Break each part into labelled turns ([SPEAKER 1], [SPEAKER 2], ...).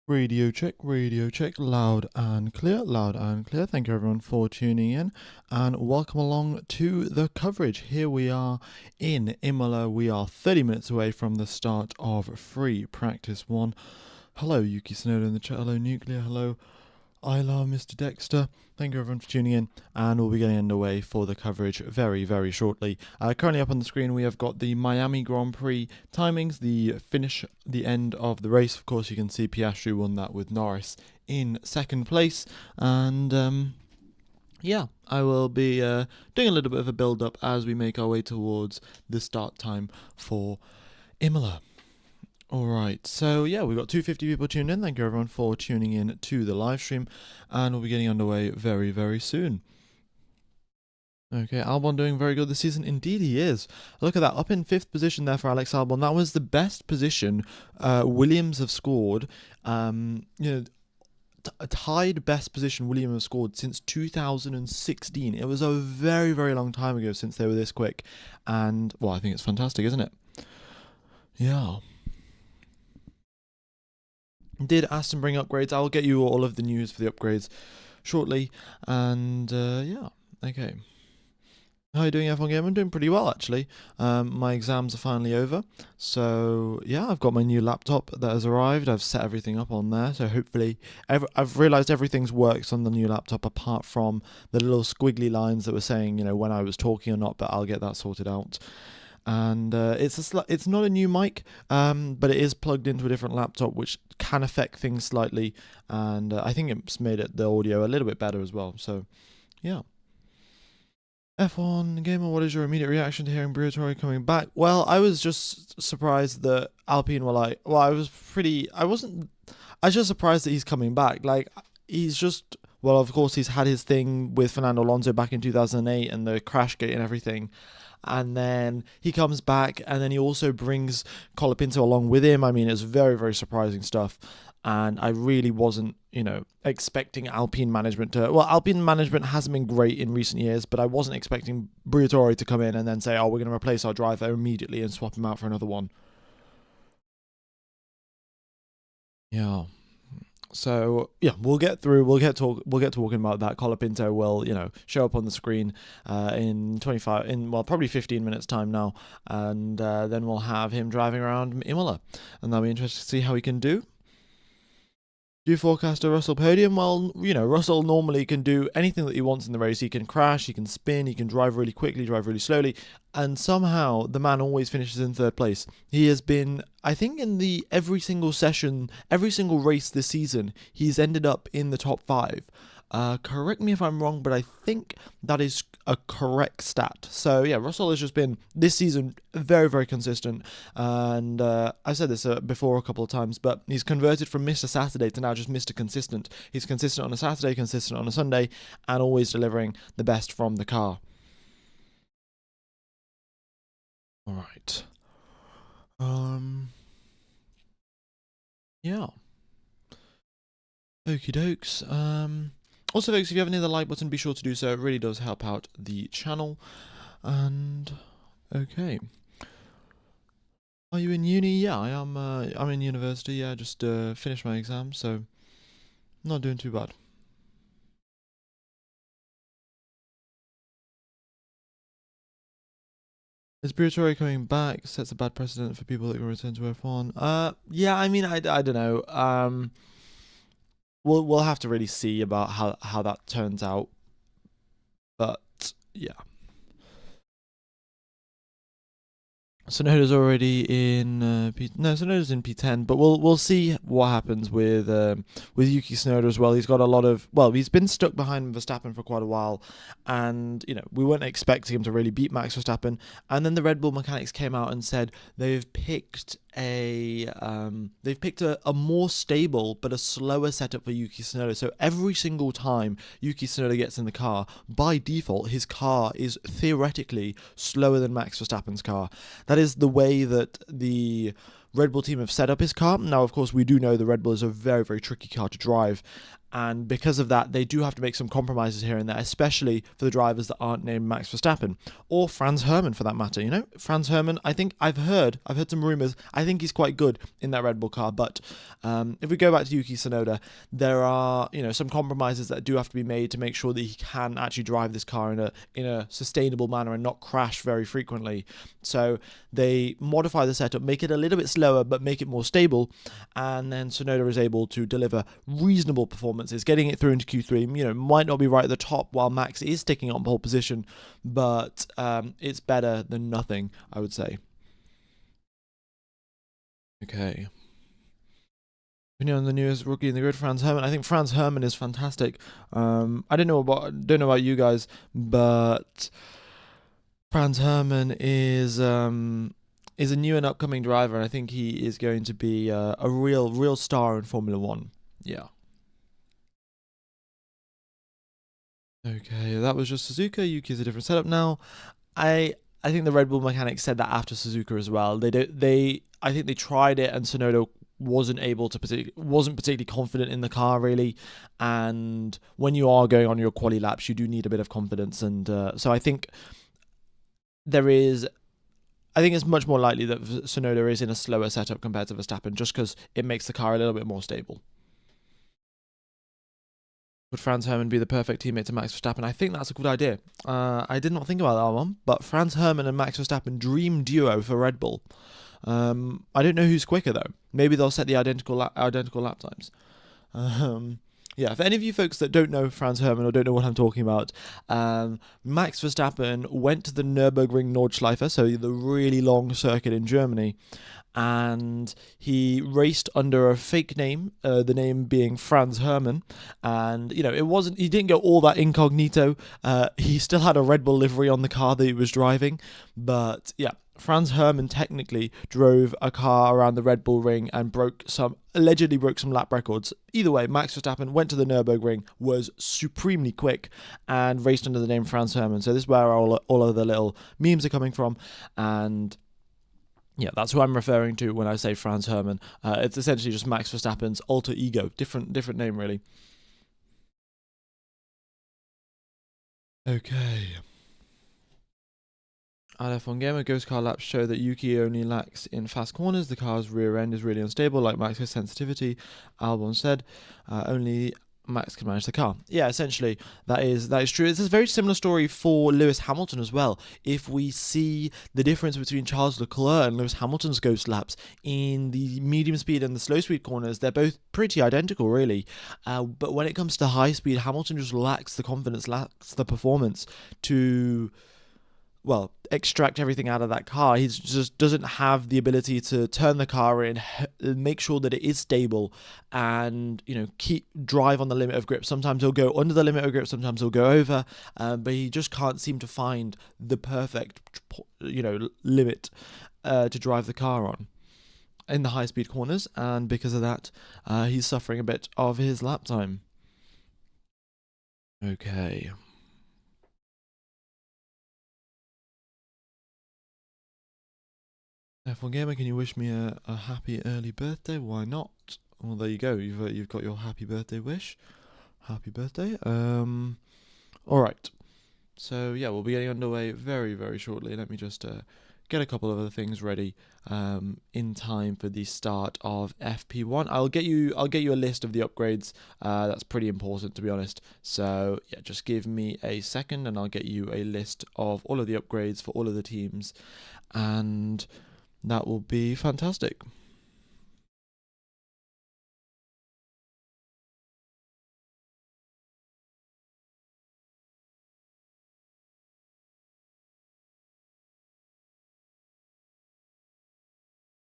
[SPEAKER 1] Radio check, loud and clear, loud and clear. Thank you everyone for tuning in and welcome along to the coverage. Here we are in Imola. We are 30 minutes away from the start of free practice one. Hello Yuki Tsunoda in the chat, hello Nuclear, hello Isla, Mr. Dexter. Thank you everyone for tuning in, and we'll be getting underway for the coverage very, very shortly. Currently up on the screen we have got the Miami Grand Prix timings, the finish, the end of the race. Of course you can see Piastri won that with Norris in second place, and yeah, I will be doing a little bit of a build-up as we make our way towards the start time for Imola. Alright, so yeah, we've got 250 people tuned in. Thank you everyone for tuning in to the live stream, and we'll be getting underway very, very soon. Okay, Albon doing very good this season. Indeed he is. Look at that, up in 5th position there for Alex Albon. That was the best position Williams have scored. Tied best position Williams have scored since 2016. It was a very, very long time ago since they were this quick. And, well, I think it's fantastic, isn't it? Yeah. Did Aston bring upgrades? I'll get you all of the news for the upgrades shortly. And yeah, okay. How are you doing, F1 Game? I'm doing pretty well, actually. My exams are finally over. So yeah, I've got my new laptop that has arrived. I've set everything up on there. So hopefully, I've realised everything's works on the new laptop apart from the little squiggly lines that were saying, you know, when I was talking or not, but I'll get that sorted out. And it's not a new mic, but it is plugged into a different laptop, which can affect things slightly, and I think it's made the audio a little bit better as well. So, yeah. F1 Gamer, what is your immediate reaction to hearing Briatore coming back? Well, I was just surprised that Alpine were like, well, I was just surprised that he's coming back. Like, he's just, well, of course, he's had his thing with Fernando Alonso back in 2008 and the crash gate and everything. And then he comes back, and then he also brings Colapinto along with him. I mean, it's very, very surprising stuff. And I really wasn't, expecting Alpine management to... Well, Alpine management hasn't been great in recent years, but I wasn't expecting Briatore to come in and then say, oh, we're going to replace our driver immediately and swap him out for another one. Yeah. So yeah, we'll get to talking about that. Colapinto will, show up on the screen in probably 15 minutes time now, and then we'll have him driving around Imola, and that'll be interesting to see how he can do. Do you forecast a Russell podium? Well, Russell normally can do anything that he wants in the race. He can crash, he can spin, he can drive really quickly, drive really slowly, and somehow the man always finishes in 3rd place. He has been, I think, in every single session, every single race this season, he's ended up in the top 5. Correct me if I'm wrong, but I think that is a correct stat. So yeah, Russell has just been this season very, very consistent, and I've said this before a couple of times, but he's converted from Mr. Saturday to now just Mr. Consistent. He's consistent on a Saturday, consistent on a Sunday, and always delivering the best from the car. All right. Yeah. Okie dokes. Also, folks, if you haven't hit the like button, be sure to do so. It really does help out the channel. And okay, are you in uni? Yeah, I am. I'm in university. Yeah, just finished my exam, so not doing too bad. Is Briatore coming back? Sets a bad precedent for people that can return to F1. Yeah, I mean, I don't know. We'll have to really see about how that turns out. But yeah. Tsunoda's already in Tsunoda's in P10, but we'll see what happens with Yuki Tsunoda as well. He's got a lot of, he's been stuck behind Verstappen for quite a while, and we weren't expecting him to really beat Max Verstappen. And then the Red Bull mechanics came out and said they've picked a more stable but a slower setup for Yuki Tsunoda. So every single time Yuki Tsunoda gets in the car, by default his car is theoretically slower than Max Verstappen's car. That is the way that the Red Bull team have set up his car. Now, of course, we do know the Red Bull is a very, very tricky car to drive, And because of that, they do have to make some compromises here and there, especially for the drivers that aren't named Max Verstappen or Franz Hermann for that matter. You know, Franz Hermann, I think I've heard some rumors. I think he's quite good in that Red Bull car. But if we go back to Yuki Tsunoda, there are, you know, some compromises that do have to be made to make sure that he can actually drive this car in a sustainable manner and not crash very frequently. So they modify the setup, make it a little bit slower, but make it more stable, and then Tsunoda is able to deliver reasonable performances, getting it through into Q3. You know, might not be right at the top while Max is sticking on pole position, but it's better than nothing, I would say. Okay. Opinion on the newest rookie in the grid, Franz Hermann. I think Franz Hermann is fantastic. I don't know about you guys, but Franz Hermann is a new and upcoming driver, and I think he is going to be a real star in Formula One. Yeah. Okay, that was just Suzuka. Yuki's a different setup now. I think the Red Bull mechanics said that after Suzuka as well. I think they tried it, and Tsunoda wasn't particularly confident in the car really. And when you are going on your quali laps, you do need a bit of confidence, and so I think it's much more likely that Tsunoda is in a slower setup compared to Verstappen, just because it makes the car a little bit more stable. Would Franz Hermann be the perfect teammate to Max Verstappen? I think that's a good idea. I did not think about that one, but Franz Hermann and Max Verstappen, dream duo for Red Bull. I don't know who's quicker though. Maybe they'll set the identical lap times. Yeah, for any of you folks that don't know Franz Hermann or don't know what I'm talking about, Max Verstappen went to the Nürburgring Nordschleife, so the really long circuit in Germany, and he raced under a fake name, the name being Franz Hermann. And you know, he didn't go all that incognito. He still had a Red Bull livery on the car that he was driving, but yeah, Franz Hermann technically drove a car around the Red Bull ring and allegedly broke some lap records. Either way, Max Verstappen went to the Nürburgring, was supremely quick, and raced under the name Franz Hermann. So this is where all of the little memes are coming from, and yeah, that's who I'm referring to when I say Franz Hermann. It's essentially just Max Verstappen's alter ego, different name really. Okay. At F1 Gamer, Ghost Car Laps show that Yuki only lacks in fast corners. The car's rear end is really unstable, like Max's sensitivity. Albon said, only Max can manage the car. Yeah, essentially, that is true. It's a very similar story for Lewis Hamilton as well. If we see the difference between Charles Leclerc and Lewis Hamilton's Ghost laps in the medium speed and the slow speed corners, they're both pretty identical, really. But when it comes to high speed, Hamilton just lacks the confidence, lacks the performance to, well, extract everything out of that car. He just doesn't have the ability to turn the car in, make sure that it is stable, and, you know, drive on the limit of grip. Sometimes he'll go under the limit of grip, sometimes he'll go over, but he just can't seem to find the perfect, you know, limit to drive the car on in the high speed corners, and because of that, he's suffering a bit of his lap time. Okay. F1 Gamer, can you wish me a happy early birthday? Why not? Well, there you go. You've got your happy birthday wish. Happy birthday. All right. So yeah, we'll be getting underway very, very shortly. Let me just get a couple of other things ready in time for the start of FP1. I'll get you a list of the upgrades. That's pretty important, to be honest. So yeah, just give me a second, and I'll get you a list of all of the upgrades for all of the teams, and that will be fantastic.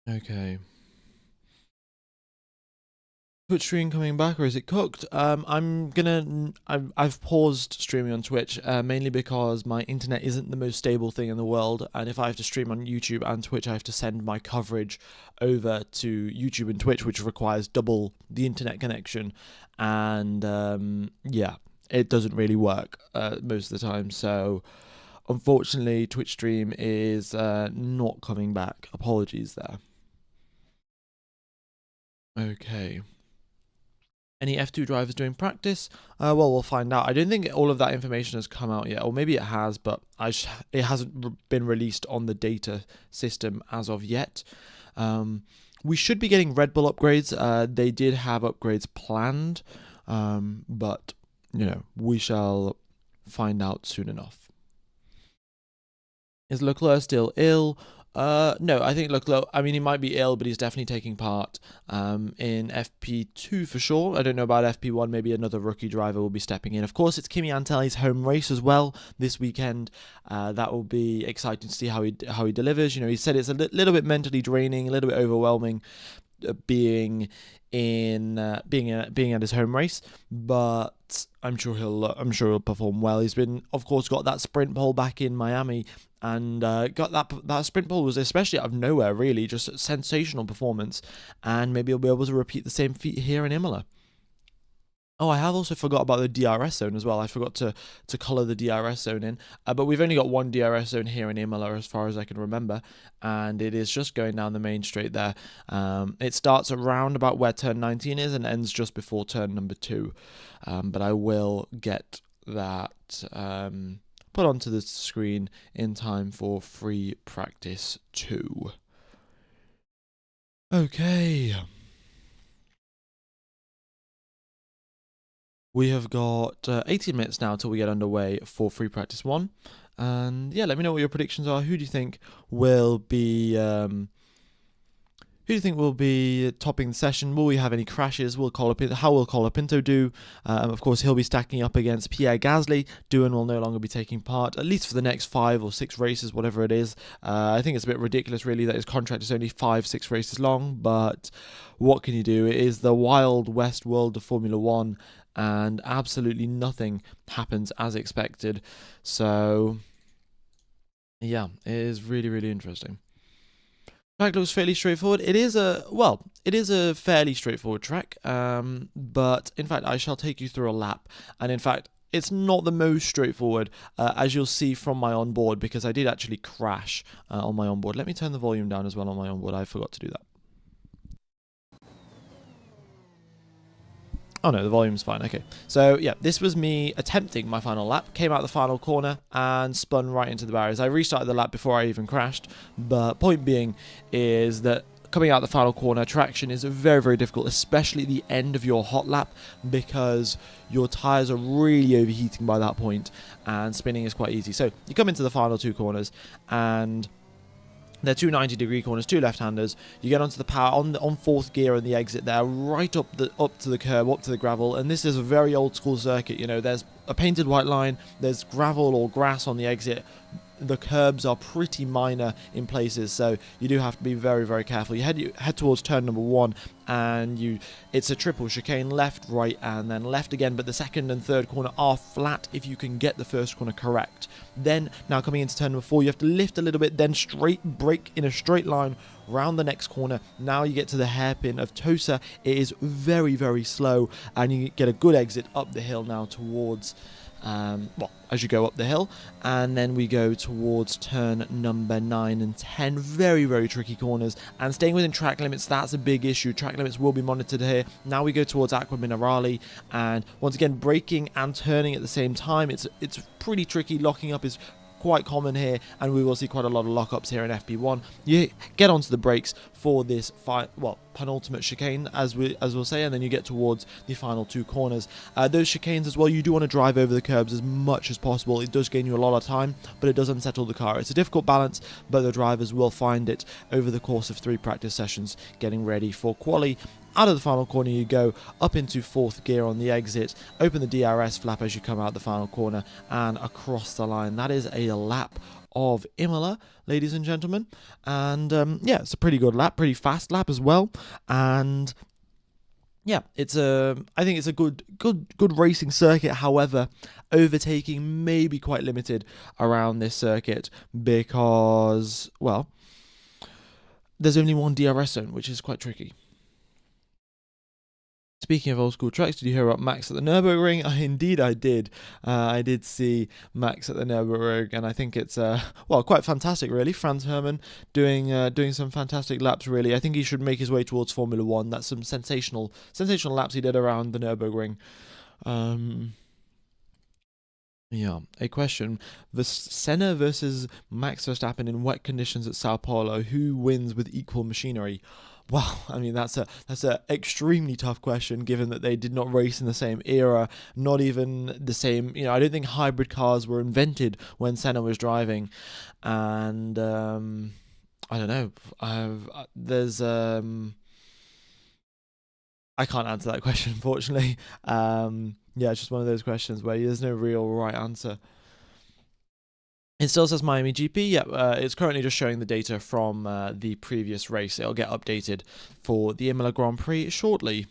[SPEAKER 1] Okay. Twitch stream coming back, or is it cooked? I've paused streaming on Twitch mainly because my internet isn't the most stable thing in the world, and if I have to stream on YouTube and Twitch, I have to send my coverage over to YouTube and Twitch, which requires double the internet connection, and yeah, it doesn't really work most of the time. So unfortunately, Twitch stream is not coming back. Apologies there. Okay. Any F2 drivers doing practice? Well, we'll find out. I don't think all of that information has come out yet, or maybe it has, but it hasn't been released on the data system as of yet. We should be getting Red Bull upgrades. They did have upgrades planned, but we shall find out soon enough. Is Leclerc still ill? No, I think Leclerc, he might be ill, but he's definitely taking part in FP2 for sure. I don't know about FP1, maybe another rookie driver will be stepping in. Of course, it's Kimi Antelli's home race as well this weekend. That will be exciting to see how he delivers. He said it's a little bit mentally draining, a little bit overwhelming being at his home race, but I'm sure he'll perform well. He's been, of course, got that sprint pole back in Miami, and got that sprint pole was especially out of nowhere, really, just a sensational performance, and maybe he'll be able to repeat the same feat here in Imola. Oh, I have also forgot about the DRS zone as well. I forgot to colour the DRS zone in. But we've only got one DRS zone here in Imola as far as I can remember. And it is just going down the main straight there. It starts around about where turn 19 is and ends just before turn number 2. But I will get that put onto the screen in time for free practice 2. Okay. We have got 18 minutes now till we get underway for free practice 1. And yeah, let me know what your predictions are. Who do you think will be topping the session? Will we have any crashes? How will Colapinto do? Of course, he'll be stacking up against Pierre Gasly. Doohan will no longer be taking part, at least for the next 5 or 6 races, whatever it is. I think it's a bit ridiculous, really, that his contract is only 5-6 races long, but what can you do? It is the wild west world of Formula 1, and absolutely nothing happens as expected. So yeah, it is really, really interesting. Track looks fairly straightforward. It is a fairly straightforward track, but in fact I shall take you through a lap, and in fact it's not the most straightforward, as you'll see from my onboard, because I did actually crash on my onboard. Let me turn the volume down as well on my onboard. I forgot to do that. Oh no, the volume's fine. Okay. So yeah, this was me attempting my final lap, came out the final corner and spun right into the barriers. I restarted the lap before I even crashed, but point being is that coming out the final corner, traction is very, very difficult, especially at the end of your hot lap, because your tyres are really overheating by that point and spinning is quite easy. So you come into the final 2 corners, and they're 2 90-degree corners, 2 left-handers. You get onto the power on 4th gear on the exit there, right up to the curb, up to the gravel. And this is a very old-school circuit. There's a painted white line, there's gravel or grass on the exit. The curbs are pretty minor in places, so you do have to be very, very careful. You head towards turn number 1, and it's a triple chicane, left, right, and then left again, but the second and third corner are flat if you can get the first corner correct. Then, now coming into turn number 4, you have to lift a little bit, then straight brake in a straight line round the next corner. Now you get to the hairpin of Tosa. It is very, very slow, and you get a good exit up the hill now towards as you go up the hill, and then we go towards turn number 9 and 10. Very, very tricky corners, and staying within track limits, that's a big issue. Track limits will be monitored here. Now we go towards Acqua Minerale, and once again braking and turning at the same time. It's pretty tricky. Locking up is quite common here, and we will see quite a lot of lockups here in FP1. You get onto the brakes for this penultimate chicane, as we'll say, and then you get towards the final 2 corners. Those chicanes as well, you do want to drive over the curbs as much as possible. It does gain you a lot of time, but it does unsettle the car. It's a difficult balance, but the drivers will find it over the course of 3 practice sessions, getting ready for quali. Out of the final corner you go, up into 4th gear on the exit, open the DRS flap as you come out the final corner, and across the line. That is a lap of Imola, ladies and gentlemen, and yeah, it's a pretty good lap, pretty fast lap as well, and yeah, I think it's a good racing circuit. However, overtaking may be quite limited around this circuit because, well, there's only one DRS zone, which is quite tricky. Speaking of old school tracks, did you hear about Max at the Nürburgring? Indeed, I did. I did see Max at the Nürburgring, and I think it's well, quite fantastic, really. Franz Hermann doing some fantastic laps. Really, I think he should make his way towards Formula One. That's some sensational laps he did around the Nürburgring. Yeah, a question: Senna versus Max Verstappen in wet conditions at Sao Paulo. Who wins with equal machinery? Well, I mean that's a extremely tough question, given that they did not race in the same era, not even the same. I don't think hybrid cars were invented when Senna was driving, and I don't know. There's I can't answer that question, unfortunately. Yeah, it's just one of those questions where there's no real right answer. It still says Miami GP. Yeah, it's currently just showing the data from the previous race. It'll get updated for the Imola Grand Prix shortly.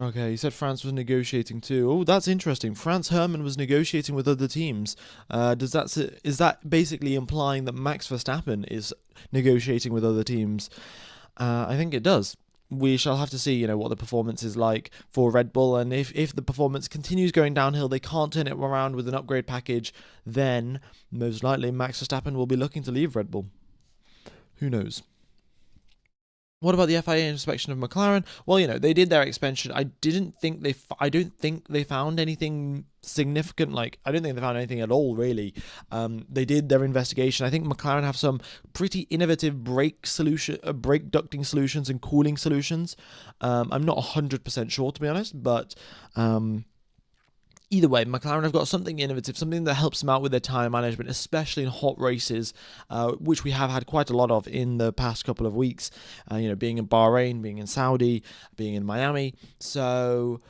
[SPEAKER 1] Okay, you said France was negotiating too. Oh, that's interesting. Franz Hermann was negotiating with other teams. Is that basically implying that Max Verstappen is negotiating with other teams? I think it does. We shall have to see, what the performance is like for Red Bull, and if the performance continues going downhill, they can't turn it around with an upgrade package, then most likely Max Verstappen will be looking to leave Red Bull. Who knows? What about the FIA inspection of McLaren? Well, they did their inspection. I don't think they found anything significant. I don't think they found anything at all, really. They did their investigation. I think McLaren have some pretty innovative brake ducting solutions and cooling solutions. I'm not 100% sure, to be honest, but either way, McLaren have got something innovative, something that helps them out with their tyre management, especially in hot races, which we have had quite a lot of in the past couple of weeks. Being in Bahrain, being in Saudi, being in Miami. So,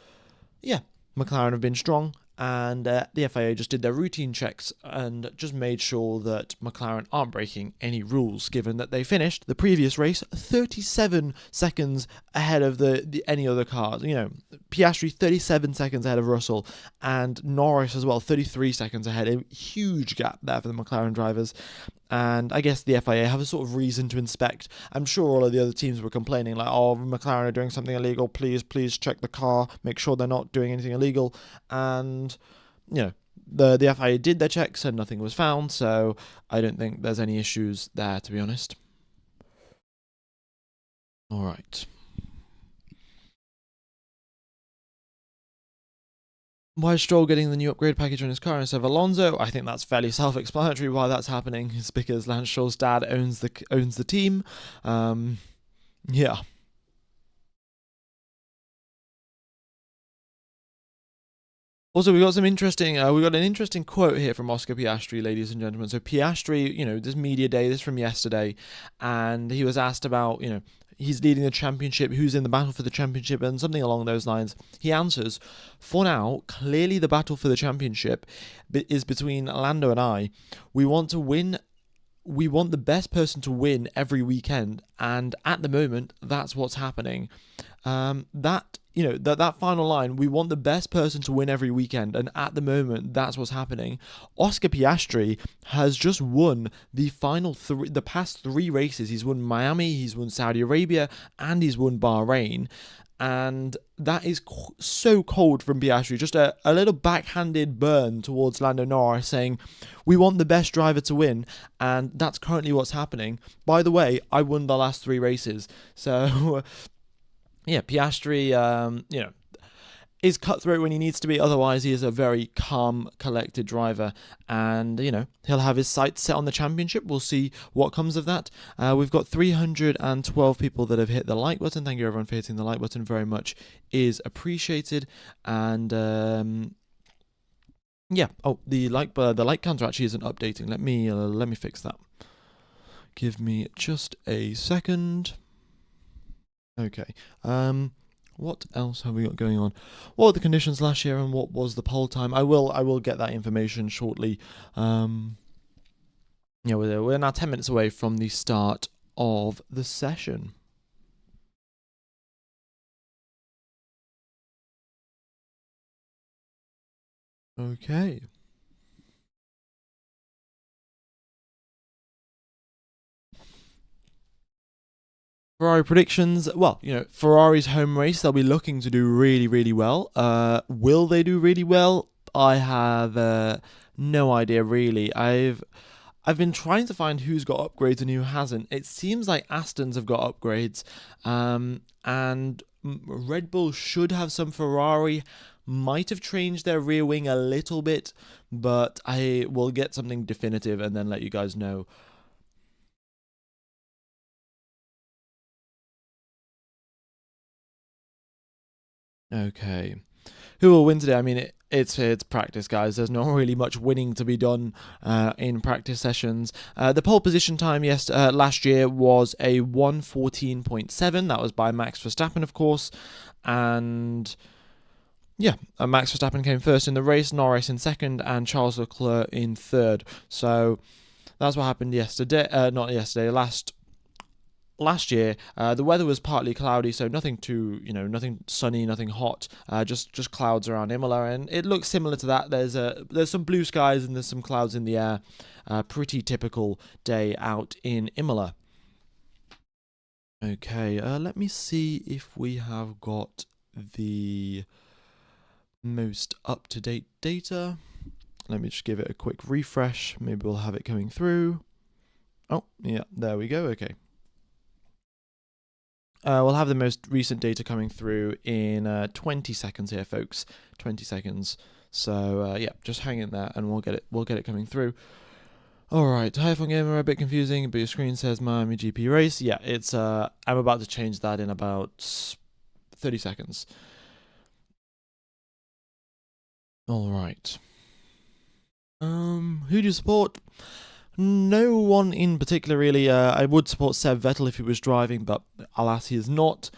[SPEAKER 1] yeah, McLaren have been strong. And the FIA just did their routine checks and just made sure that McLaren aren't breaking any rules, given that they finished the previous race 37 seconds ahead of any other cars. Piastri 37 seconds ahead of Russell, and Norris as well 33 seconds ahead. A huge gap there for the McLaren drivers. And I guess the FIA have a sort of reason to inspect. I'm sure all of the other teams were complaining, oh, McLaren are doing something illegal. Please check the car. Make sure they're not doing anything illegal. And, the FIA did their checks and nothing was found. So I don't think there's any issues there, to be honest. All right. Why is Stroll getting the new upgrade package on his car instead of Alonso? I think that's fairly self-explanatory why that's happening. It's because Lance Stroll's dad owns the team. Yeah. Also, we got an interesting quote here from Oscar Piastri, ladies and gentlemen. So Piastri, this media day, this from yesterday, and he was asked about, he's leading the championship, who's in the battle for the championship, and something along those lines. He answers, for now, clearly the battle for the championship is between Lando and I. We want to win. We want the best person to win every weekend, and at the moment, that's what's happening. That final line, we want the best person to win every weekend, and at the moment, that's what's happening. Oscar Piastri has just won the past three races. He's won Miami, he's won Saudi Arabia, and he's won Bahrain. And that is so cold from Piastri. Just a little backhanded burn towards Lando Norris, saying, we want the best driver to win, and that's currently what's happening. By the way, I won the last three races. So, yeah, Piastri, is cutthroat when he needs to be. Otherwise, he is a very calm, collected driver. And, he'll have his sights set on the championship. We'll see what comes of that. We've got 312 people that have hit the like button. Thank you, everyone, for hitting the like button. Very much is appreciated. And, yeah. Oh, the like counter actually isn't updating. Let me fix that. Give me just a second. Okay. What else have we got going on? What were the conditions last year and what was the pole time? I will get that information shortly. We're now 10 minutes away from the start of the session. Okay. Ferrari predictions. Well, Ferrari's home race, they'll be looking to do really, really well. Will they do really well? I have no idea, really. I've been trying to find who's got upgrades and who hasn't. It seems like Aston's have got upgrades, and Red Bull should have some. Ferrari might have changed their rear wing a little bit, but I will get something definitive and then let you guys know. Okay. Who will win today? I mean, it's practice, guys. There's not really much winning to be done in practice sessions. The pole position time last year was a 1:14.7. That was by Max Verstappen, of course. And yeah, Max Verstappen came first in the race, Norris in second, and Charles Leclerc in third. So that's what happened yesterday. Not yesterday, last year. The weather was partly cloudy, so nothing nothing sunny, nothing hot, just clouds around Imola, and it looks similar to that. There's some blue skies and there's some clouds in the air. Pretty typical day out in Imola. Okay, let me see if we have got the most up-to-date data. Let me just give it a quick refresh. Maybe we'll have it coming through. Oh, yeah, there we go. Okay. We'll have the most recent data coming through in 20 seconds here, folks. 20 seconds. So yeah, just hang in there, and we'll get it coming through. All right, hi F1 Gamer, a bit confusing, but your screen says Miami GP race. Yeah, it's. I'm about to change that in about 30 seconds. All right. Who do you support? No one in particular, really. I would support Seb Vettel if he was driving, but alas, he is not.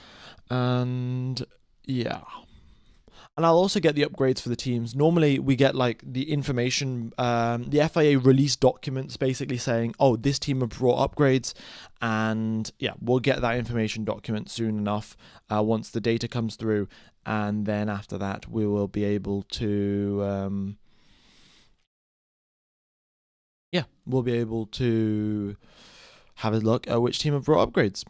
[SPEAKER 1] And yeah. And I'll also get the upgrades for the teams. Normally, we get like the information, the FIA release documents basically saying, oh, this team have brought upgrades. And yeah, we'll get that information document soon enough once the data comes through. And then after that, we will be able to... we'll be able to have a look at which team have brought upgrades.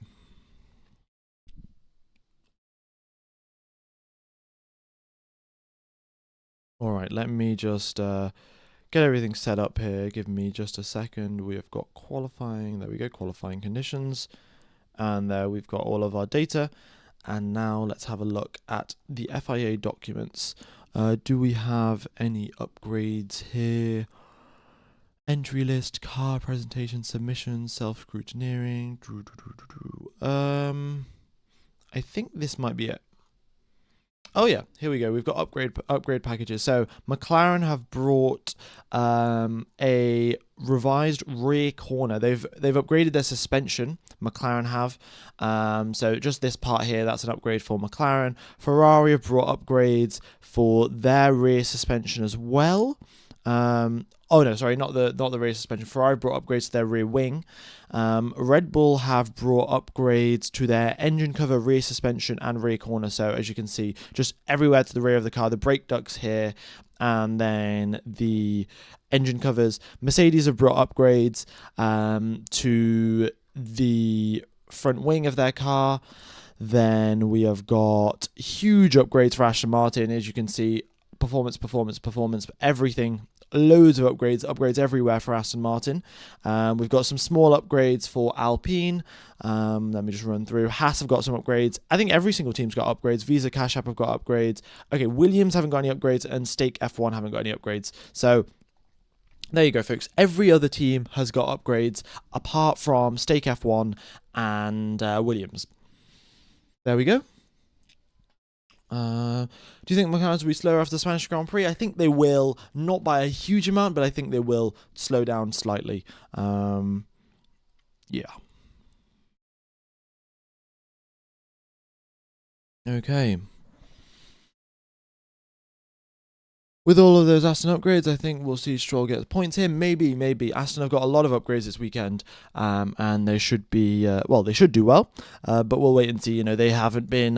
[SPEAKER 1] All right, let me just get everything set up here. Give me just a second. We have got qualifying. There we go, qualifying conditions. And there we've got all of our data. And now let's have a look at the FIA documents. Do we have any upgrades here? Entry list, car presentation, submission, self-scrutineering. I think this might be it. Oh yeah, here we go. We've got upgrade packages. So McLaren have brought a revised rear corner. They've upgraded their suspension. McLaren have. So just this part here, that's an upgrade for McLaren. Ferrari have brought upgrades for their rear suspension as well. Oh no, sorry, not the rear suspension. Ferrari brought upgrades to their rear wing. Red Bull have brought upgrades to their engine cover, rear suspension, and rear corner. So as you can see, just everywhere to the rear of the car, the brake ducts here, and then the engine covers. Mercedes have brought upgrades to the front wing of their car. Then we have got huge upgrades for Aston Martin, as you can see. Performance, everything. Loads of upgrades everywhere for Aston Martin. We've got some small upgrades for Alpine. Let me just run through. Haas have got some upgrades. I think every single team's got upgrades. Visa Cash App have got upgrades. Okay, Williams haven't got any upgrades, and Stake F1 haven't got any upgrades. So there you go, folks. Every other team has got upgrades apart from Stake F1 and Williams. There we go. Do you think McLaren will be slower after the Spanish Grand Prix? I think they will, not by a huge amount, but I think they will slow down slightly. Yeah. Okay. With all of those Aston upgrades, I think we'll see Stroll get points here. Maybe. Aston have got a lot of upgrades this weekend, and they should be, they should do well, but we'll wait and see. They haven't been,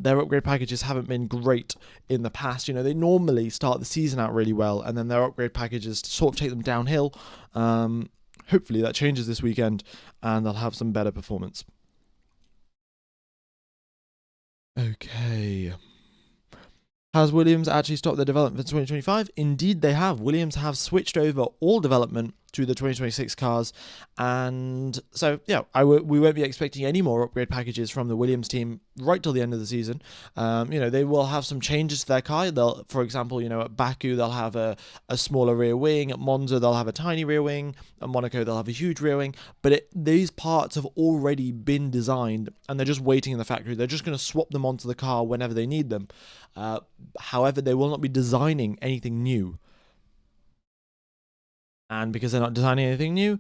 [SPEAKER 1] their upgrade packages haven't been great in the past. They normally start the season out really well, and then their upgrade packages sort of take them downhill. Hopefully that changes this weekend, and they'll have some better performance. Has Williams actually stopped their development for 2025? Indeed, they have. Williams have switched over all development to the 2026 cars, and so yeah, we won't be expecting any more upgrade packages from the Williams team right till the end of the season. They will have some changes to their car. They'll, for example, at Baku they'll have a smaller rear wing. At Monza they'll have a tiny rear wing. At Monaco they'll have a huge rear wing. But these parts have already been designed, and they're just waiting in the factory. They're just going to swap them onto the car whenever they need them. However, they will not be designing anything new. And because they're not designing anything new,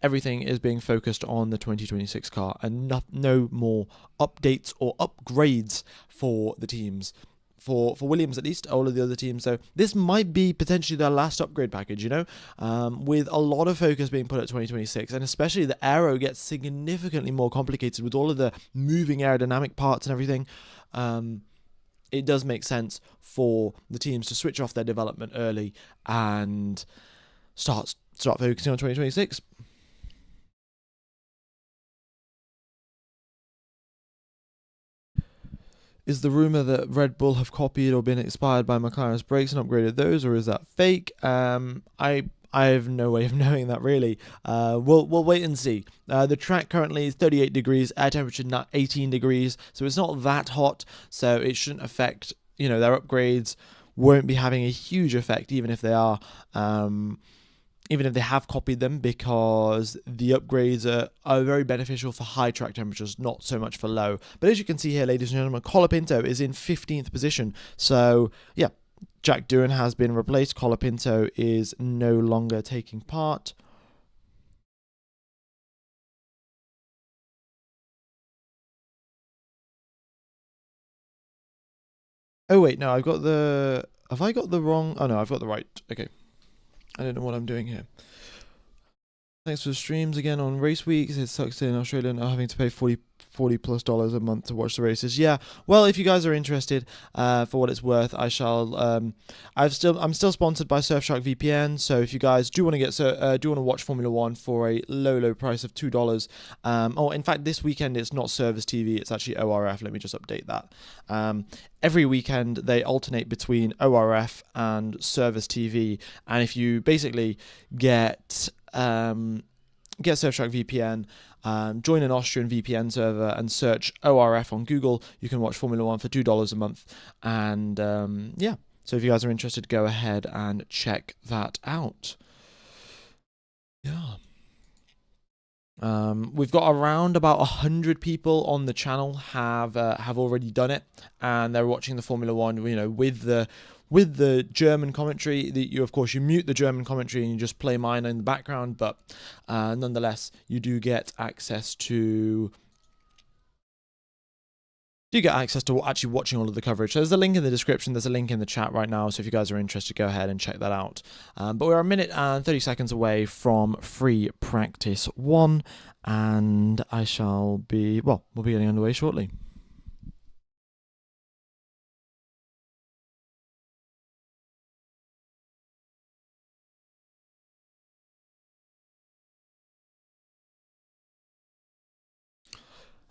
[SPEAKER 1] everything is being focused on the 2026 car, and no more updates or upgrades for the teams. For Williams, at least, all of the other teams. So this might be potentially their last upgrade package, with a lot of focus being put at 2026, and especially the aero gets significantly more complicated with all of the moving aerodynamic parts and everything. It does make sense for the teams to switch off their development early and start focusing on 2026. Is the rumor that Red Bull have copied or been inspired by McLaren's brakes and upgraded those, or is that fake? I have no way of knowing that, really. We'll wait and see. The track currently is 38 degrees, air temperature not 18 degrees, so it's not that hot, so it shouldn't affect, their upgrades won't be having a huge effect, even if they are, even if they have copied them, because the upgrades are very beneficial for high track temperatures, not so much for low. But as you can see here, ladies and gentlemen, Colapinto is in 15th position, so yeah, Jack Doohan has been replaced. Colapinto is no longer taking part. Oh wait, no, have I got the wrong? Oh no, I've got the right. Okay, I don't know what I'm doing here. Thanks for the streams again on race weeks. It sucks in Australia not having to pay $40+ a month to watch the races. Yeah, well, if you guys are interested, for what it's worth, I shall. I'm still sponsored by Surfshark VPN. So if you guys do want to watch Formula One for a low price of $2, in fact, this weekend it's not Service TV, it's actually ORF. Let me just update that. Every weekend they alternate between ORF and Service TV, and if you basically get Surfshark VPN, join an Austrian VPN server and search ORF on Google, you can watch Formula One for $2 a month. And so if you guys are interested, go ahead and check that out. Yeah. We've got around about 100 people on the channel have already done it, and they're watching the Formula One, with the German commentary. Of course, you mute the German commentary and you just play mine in the background, but nonetheless, you do get access to actually watching all of the coverage. So there's a link in the description, there's a link in the chat right now, so if you guys are interested, go ahead and check that out. But we're a minute and 30 seconds away from free practice 1, and we'll be getting underway shortly.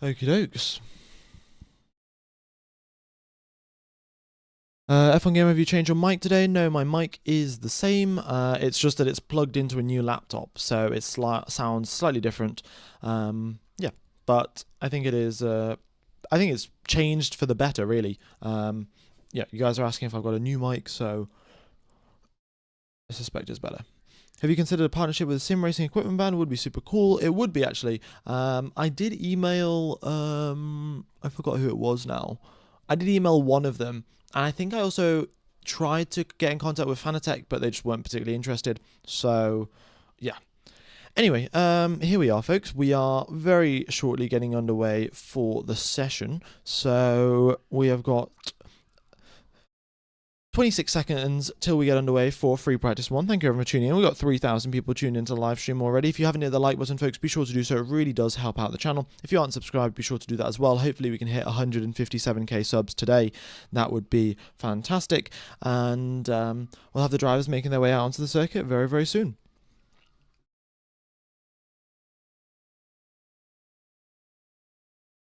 [SPEAKER 1] Okie dokes. F1 Gamer, have you changed your mic today? No, my mic is the same. It's just that it's plugged into a new laptop, so it sounds slightly different. Yeah, but I think it is. I think it's changed for the better, really. Yeah, you guys are asking if I've got a new mic, so I suspect it's better. Have you considered a partnership with a sim racing equipment band? It would be super cool. It would be, actually. I did email. I forgot who it was now. I did email one of them. And I think I also tried to get in contact with Fanatec, but they just weren't particularly interested. So, yeah. Anyway, here we are, folks. We are very shortly getting underway for the session. So, we have got 26 seconds till we get underway for free practice 1. Thank you everyone for tuning in. We've got 3,000 people tuned into the live stream already. If you haven't hit the like button, folks, be sure to do so. It really does help out the channel. If you aren't subscribed, be sure to do that as well. Hopefully we can hit 157k subs today. That would be fantastic. And we'll have the drivers making their way out onto the circuit very, very soon.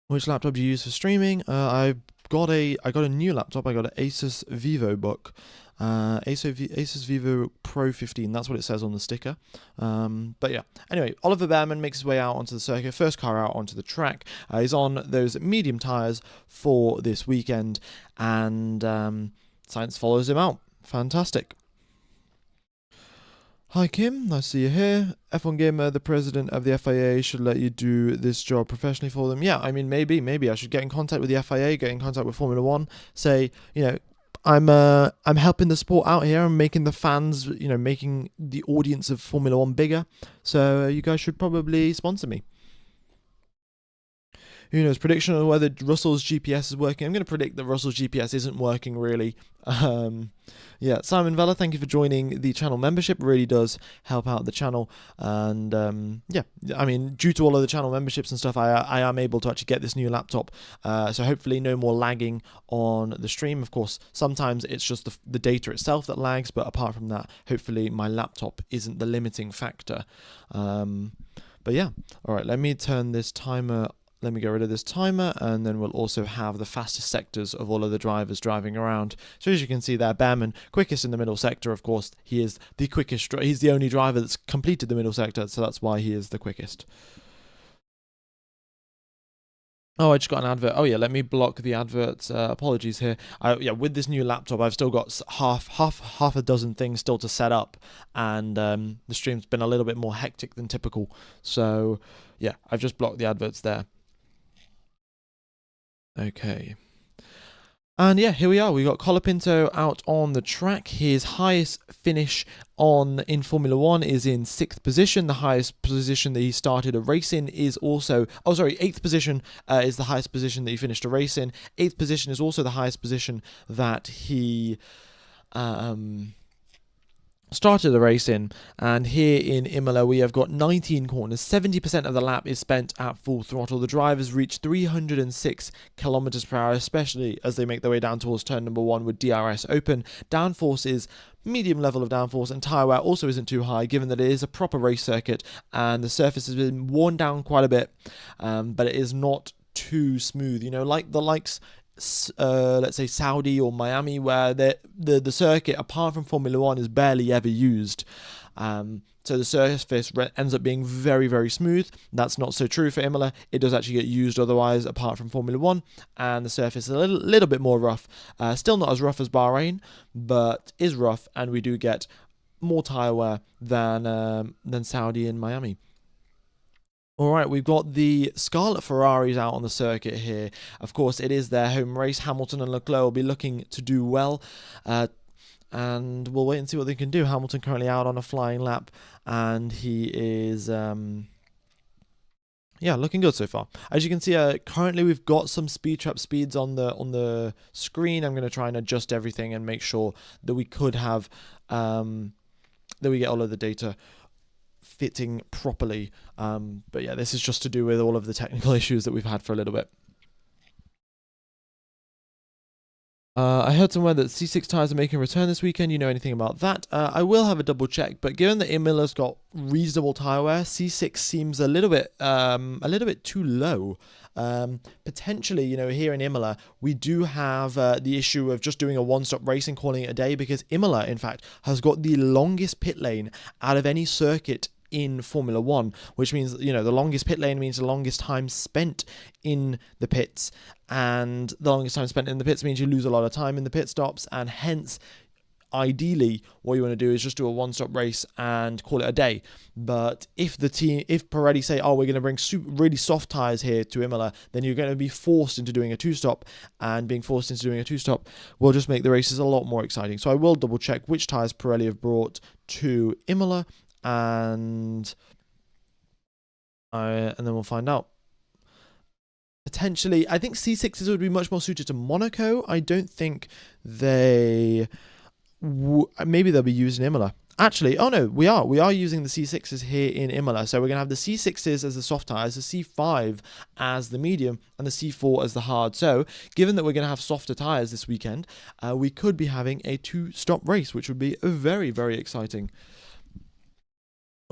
[SPEAKER 1] Which laptop do you use for streaming? I got a new laptop. I got an Asus VivoBook. Asus Vivo Pro 15, that's what it says on the sticker. But yeah, anyway, Oliver Bearman makes his way out onto the circuit, first car out onto the track. He's on those medium tyres for this weekend, and Sainz follows him out. Fantastic. Hi Kim, nice to see you here. F1 Gamer, the president of the FIA, should let you do this job professionally for them. Yeah, I mean, maybe I should get in contact with the FIA, get in contact with Formula One, say, you know, I'm helping the sport out here. I'm making the fans, you know, making the audience of Formula One bigger. So you guys should probably sponsor me. Who knows? Prediction on whether Russell's GPS is working. I'm going to predict that Russell's GPS isn't working really. Yeah, Simon Vella, thank you for joining the channel membership. It really does help out the channel. And yeah, I mean, due to all of the channel memberships and stuff, I am able to actually get this new laptop. So hopefully no more lagging on the stream. Of course, sometimes it's just the data itself that lags. But apart from that, hopefully my laptop isn't the limiting factor. But yeah, all right, let me turn this timer. Let me get rid of this timer, and then we'll also have the fastest sectors of all of the drivers driving around. So as you can see there, Bearman, quickest in the middle sector, of course. He is the quickest. He's the only driver that's completed the middle sector, so that's why he is the quickest. Oh, I just got an advert. Oh yeah, let me block the adverts. Apologies here. Yeah, with this new laptop, I've still got half a dozen things still to set up, and the stream's been a little bit more hectic than typical. So yeah, I've just blocked the adverts there. Okay. And yeah, here we are. We got Colapinto out on the track. His highest finish in Formula One is in 6th position. The highest position that he started a race in is also... Oh, sorry, 8th position is the highest position that he finished a race in. 8th position is also the highest position that he... started the race in. And here in Imola we have got 19 corners. 70% of the lap is spent at full throttle. The drivers reach 306 kilometers per hour, especially as they make their way down towards turn number 1 with DRS open. Downforce is medium level of downforce, and tyre wear also isn't too high given that it is a proper race circuit and the surface has been worn down quite a bit, but it is not too smooth, you know, like the likes let's say Saudi or Miami, where the circuit, apart from Formula One, is barely ever used. So the surface ends up being very, very smooth. That's not so true for Imola. It does actually get used otherwise, apart from Formula One, and the surface is a little bit more rough. Still not as rough as Bahrain, but is rough, and we do get more tyre wear than Saudi and Miami. All right, we've got the Scarlet Ferraris out on the circuit here. Of course, it is their home race. Hamilton and Leclerc will be looking to do well. And we'll wait and see what they can do. Hamilton currently out on a flying lap, and he is... yeah, looking good so far. As you can see, currently we've got some speed trap speeds on the screen. I'm going to try and adjust everything and make sure that we could have... that we get all of the data fitting properly, but yeah, this is just to do with all of the technical issues that we've had for a little bit. I heard somewhere that C6 tyres are making a return this weekend. You know anything about that? I will have a double check, but given that Imola's got reasonable tyre wear, C6 seems a little bit too low. Potentially, you know, here in Imola, we do have the issue of just doing a one-stop race and calling it a day, because Imola, in fact, has got the longest pit lane out of any circuit in Formula One, which means, you know, the longest pit lane means the longest time spent in the pits, and the longest time spent in the pits means you lose a lot of time in the pit stops, and hence ideally what you want to do is just do a one-stop race and call it a day. But if Pirelli say, oh, we're going to bring really soft tires here to Imola, then you're going to be forced into doing a two-stop, and being forced into doing a two-stop will just make the races a lot more exciting. So I will double check which tires Pirelli have brought to Imola, and then we'll find out. Potentially, I think C6s would be much more suited to Monaco. I don't think they... maybe they'll be used in Imola. Actually, oh no, we are using the C6s here in Imola. So we're going to have the C6s as the soft tyres, the C5 as the medium, and the C4 as the hard. So given that we're going to have softer tyres this weekend, we could be having a two-stop race, which would be very, very exciting.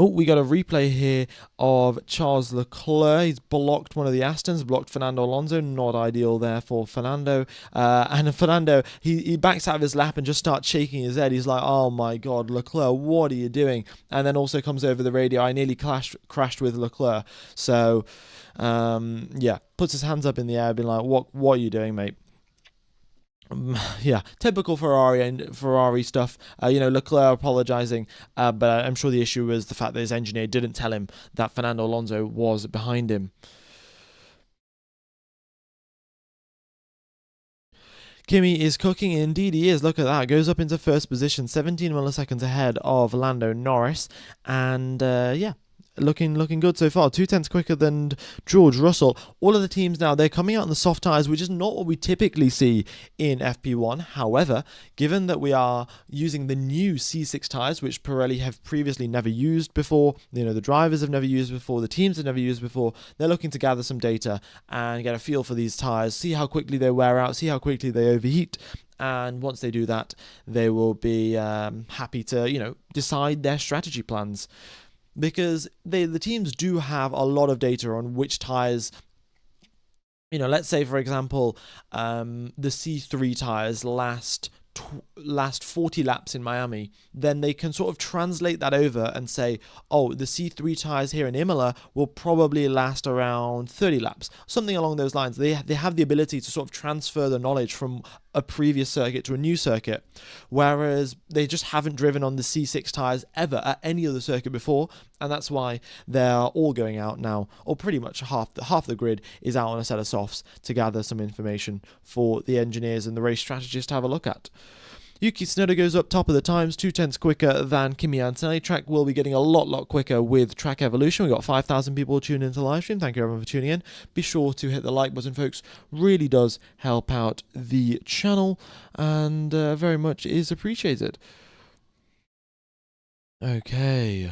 [SPEAKER 1] Oh, we got a replay here of Charles Leclerc. He's blocked one of the Astons, blocked Fernando Alonso. Not ideal there for Fernando. And Fernando, he backs out of his lap and just starts shaking his head. He's like, oh my God, Leclerc, what are you doing? And then also comes over the radio, I nearly crashed with Leclerc. So, yeah, puts his hands up in the air, being like, what are you doing, mate? Yeah, typical Ferrari stuff. Leclerc apologizing, but I'm sure the issue was the fact that his engineer didn't tell him that Fernando Alonso was behind him. Kimi is cooking, indeed he is. Look at that, goes up into first position, 17 milliseconds ahead of Lando Norris, and yeah. Looking good so far. 2/10 quicker than George Russell. All of the teams now, they're coming out in the soft tyres, which is not what we typically see in FP1. However, given that we are using the new C6 tyres, which Pirelli have previously never used before, the drivers have never used before, the teams have never used before, they're looking to gather some data and get a feel for these tyres, see how quickly they wear out, see how quickly they overheat. And once they do that, they will be happy to, decide their strategy plans. Because the teams do have a lot of data on which tyres, let's say, for example, the C3 tyres last 40 laps in Miami, then they can sort of translate that over and say, oh, the C3 tyres here in Imola will probably last around 30 laps, something along those lines. They have the ability to sort of transfer the knowledge from a previous circuit to a new circuit, whereas they just haven't driven on the C6 tyres ever at any other circuit before, and that's why they're all going out now, or pretty much half the grid is out on a set of softs to gather some information for the engineers and the race strategists to have a look at. Yuki Tsunoda goes up top of the times, 2/10 quicker than Kimi Antonelli. Track will be getting a lot quicker with Track Evolution. We've got 5,000 people tuned into the live stream. Thank you everyone for tuning in. Be sure to hit the like button, folks. Really does help out the channel and very much is appreciated. Okay.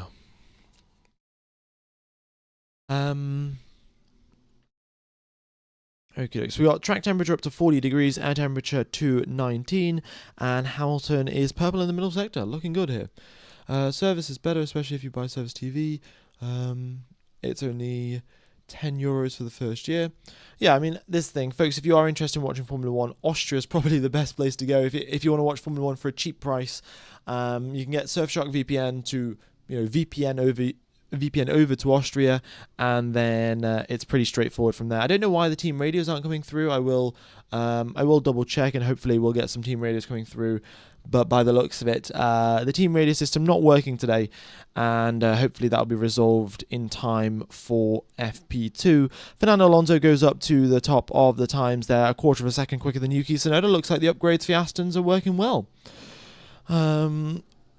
[SPEAKER 1] Okay, so we got track temperature up to 40 degrees, air temperature to 19, and Hamilton is purple in the middle sector. Looking good here. Service is better, especially if you buy Service TV. It's only €10 for the first year. Yeah, I mean, this thing, folks, if you are interested in watching Formula 1, Austria is probably the best place to go. If you want to watch Formula 1 for a cheap price, you can get Surfshark VPN to, VPN over to Austria, and then it's pretty straightforward from there. I don't know why the team radios aren't coming through. I will double check, and hopefully we'll get some team radios coming through. But by the looks of it, the team radio system not working today, and hopefully that'll be resolved in time for FP2. Fernando Alonso goes up to the top of the times there, a quarter of a second quicker than Yuki Tsunoda. Looks like the upgrades for Astons are working well.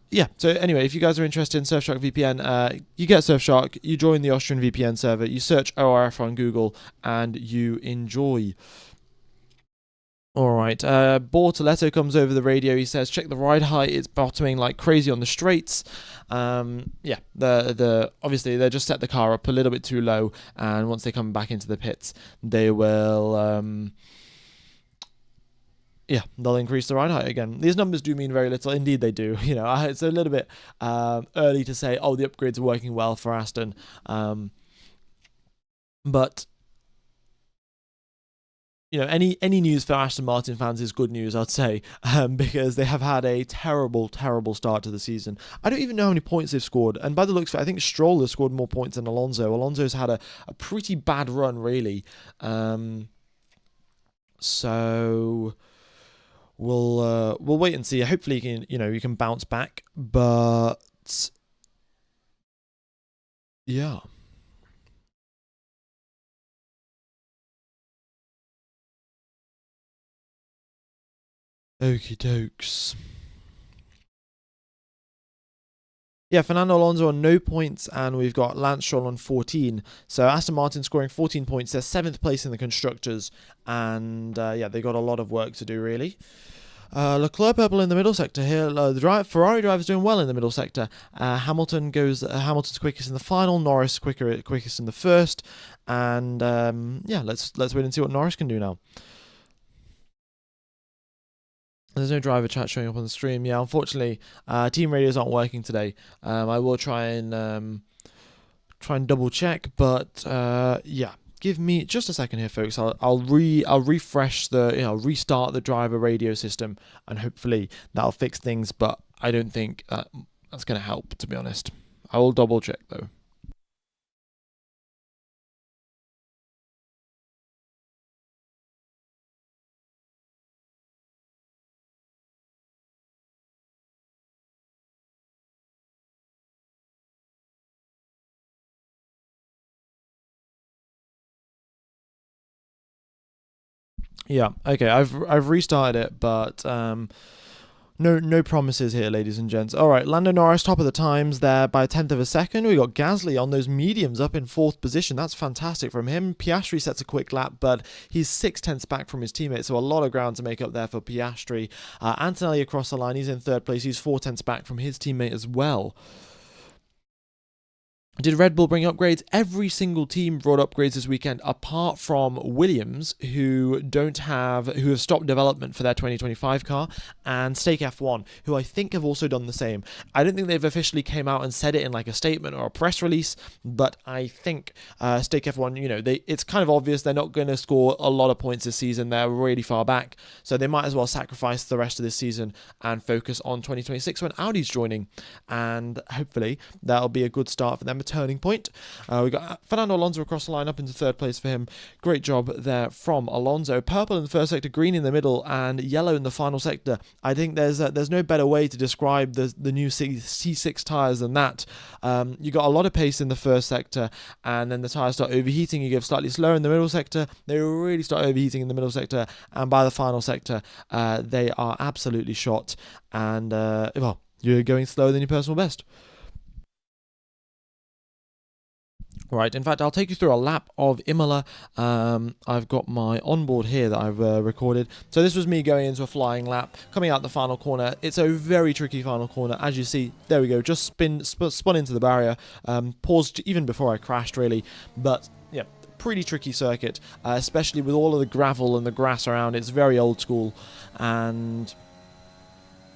[SPEAKER 1] Yeah, so anyway, if you guys are interested in Surfshark VPN, you get Surfshark, you join the Austrian VPN server, you search ORF on Google, and you enjoy. Alright, Bortoletto comes over the radio, he says, check the ride height, it's bottoming like crazy on the straights. Yeah, obviously they just set the car up a little bit too low, and once they come back into the pits, they will... yeah, they'll increase the ride height again. These numbers do mean very little. Indeed, they do. It's a little bit early to say, oh, the upgrades are working well for Aston. But any news for Aston Martin fans is good news, I'd say, because they have had a terrible start to the season. I don't even know how many points they've scored, and by the looks of it, I think Stroll has scored more points than Alonso. Alonso's had a pretty bad run, really. So we'll wait and see. Hopefully, you can bounce back, but yeah. Okie dokes. Yeah, Fernando Alonso on no points, and we've got Lance Stroll on 14. So Aston Martin scoring 14 points. They're 7th place in the Constructors, and yeah, they got a lot of work to do, really. Leclerc purple in the middle sector here. The Ferrari driver's doing well in the middle sector. Hamilton's quickest in the final. Norris quickest in the first, and yeah, let's wait and see what Norris can do now. There's no driver chat showing up on the stream. Yeah, unfortunately, team radios aren't working today. I will try and double check, but yeah. Give me just a second here, folks. I'll refresh restart the driver radio system, and hopefully that'll fix things. But I don't think that's going to help, to be honest. I will double check though. Yeah, okay. I've restarted it, but no promises here, ladies and gents. All right, Lando Norris top of the times there by a tenth of a second. We got Gasly on those mediums up in fourth position. That's fantastic from him. Piastri sets a quick lap, but he's 6/10ths back from his teammate, so a lot of ground to make up there for Piastri. Antonelli across the line. He's in third place. He's 4/10ths back from his teammate as well. Did Red Bull bring upgrades? Every single team brought upgrades this weekend, apart from Williams, who have stopped development for their 2025 car, and Stake F1, who I think have also done the same. I don't think they've officially came out and said it in like a statement or a press release, but I think Stake F1, it's kind of obvious they're not going to score a lot of points this season. They're really far back, so they might as well sacrifice the rest of this season and focus on 2026 when Audi's joining, and hopefully that'll be a good start for them. Turning point. We got Fernando Alonso across the line up into third place for him. Great job there from Alonso. Purple in the first sector, green in the middle, and yellow in the final sector. I think there's no better way to describe the new C6 tyres than that. You got a lot of pace in the first sector, and then the tyres start overheating. You go slightly slower in the middle sector. They really start overheating in the middle sector, and by the final sector, they are absolutely shot. And you're going slower than your personal best. Right, in fact, I'll take you through a lap of Imola. I've got my onboard here that I've recorded. So this was me going into a flying lap, coming out the final corner. It's a very tricky final corner. As you see, there we go, just spun into the barrier. Paused even before I crashed, really. But, yeah, pretty tricky circuit, especially with all of the gravel and the grass around. It's very old school, and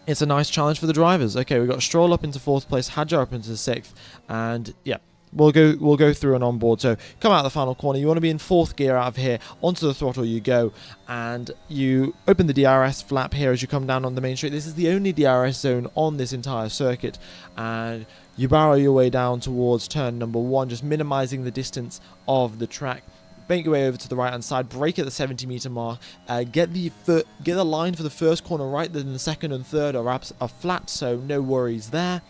[SPEAKER 1] it's a nice challenge for the drivers. Okay, we've got Stroll up into fourth place, Hadjar up into sixth, and, yeah. We'll go through an onboard. So come out of the final corner. You want to be in fourth gear out of here. Onto the throttle you go, and you open the DRS flap here as you come down on the main straight. This is the only DRS zone on this entire circuit, and you barrel your way down towards turn number 1, just minimizing the distance of the track. Make your way over to the right hand side, brake at the 70-meter mark, get the line for the first corner right, then the second and third are flat, so no worries there.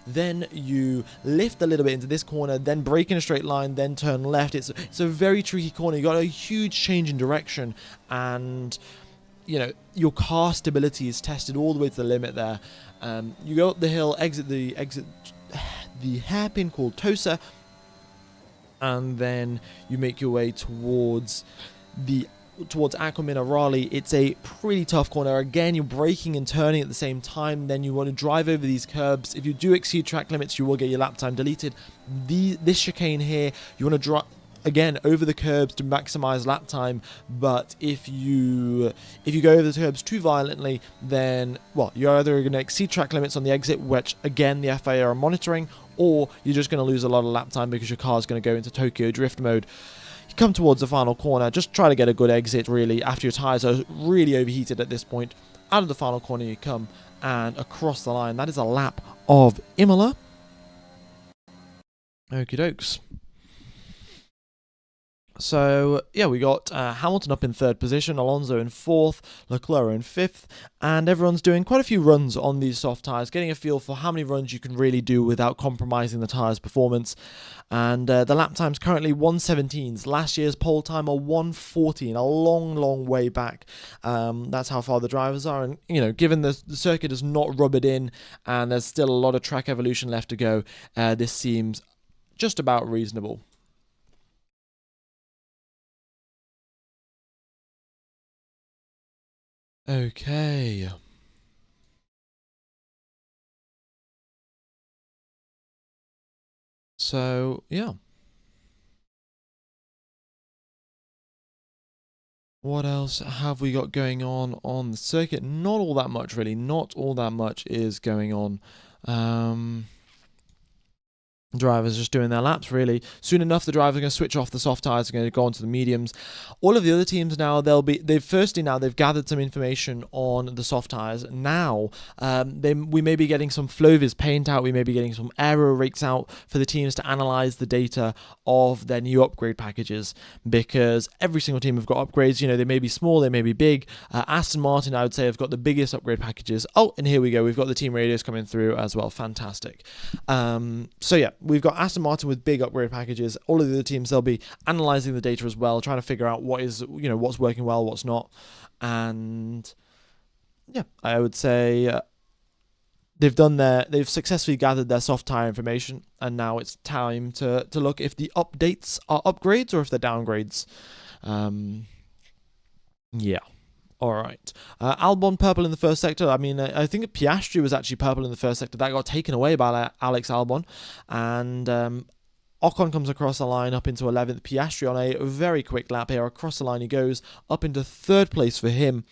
[SPEAKER 1] Then you lift a little bit into this corner, then brake in a straight line, then turn left. It's a very tricky corner. You got a huge change in direction, and your car stability is tested all the way to the limit there. You go up the hill, exit the hairpin called Tosa, and then you make your way towards Aqua Minerale. It's a pretty tough corner. Again, you're braking and turning at the same time. Then you want to drive over these curbs. If you do exceed track limits, you will get your lap time deleted. This chicane here, you want to drive again over the curbs to maximize lap time, but if you go over the curbs too violently, then you're either going to exceed track limits on the exit, which again the FIA are monitoring, or you're just going to lose a lot of lap time because your car is going to go into Tokyo drift mode. You come towards the final corner, just try to get a good exit really after your tyres are really overheated at this point. Out of the final corner you come, and across the line. That is a lap of Imola. Okie dokes. So, yeah, we got Hamilton up in third position, Alonso in fourth, Leclerc in fifth, and everyone's doing quite a few runs on these soft tyres, getting a feel for how many runs you can really do without compromising the tyre's performance. And the lap time's currently 1:17. Last year's pole time, a 1:14, a long way back. That's how far the drivers are, and, given the circuit is not rubbered in, and there's still a lot of track evolution left to go, this seems just about reasonable. Okay. So, yeah. What else have we got going on the circuit? Not all that much, really. Not all that much is going on. Drivers just doing their laps, really. Soon enough, the drivers are going to switch off the soft tires, are going to go onto the mediums. All of the other teams now, they've gathered some information on the soft tires. Now, we may be getting some Flovis paint out, we may be getting some aero rakes out for the teams to analyze the data of their new upgrade packages, because every single team have got upgrades. You know, they may be small, they may be big. Aston Martin, I would say, have got the biggest upgrade packages. Oh, and here we go, we've got the team radios coming through as well. Fantastic. So yeah, we've got Aston Martin with big upgrade packages. All of the other teams, they'll be analysing the data as well, trying to figure out what's working well, what's not. And yeah, I would say they've successfully gathered their soft tire information, and now it's time to look if the updates are upgrades or if they're downgrades. Yeah. All right. Albon purple in the first sector. I mean, I think Piastri was actually purple in the first sector. That got taken away by Alex Albon. And Ocon comes across the line up into 11th. Piastri on a very quick lap here. Across the line he goes, up into 3rd place for him.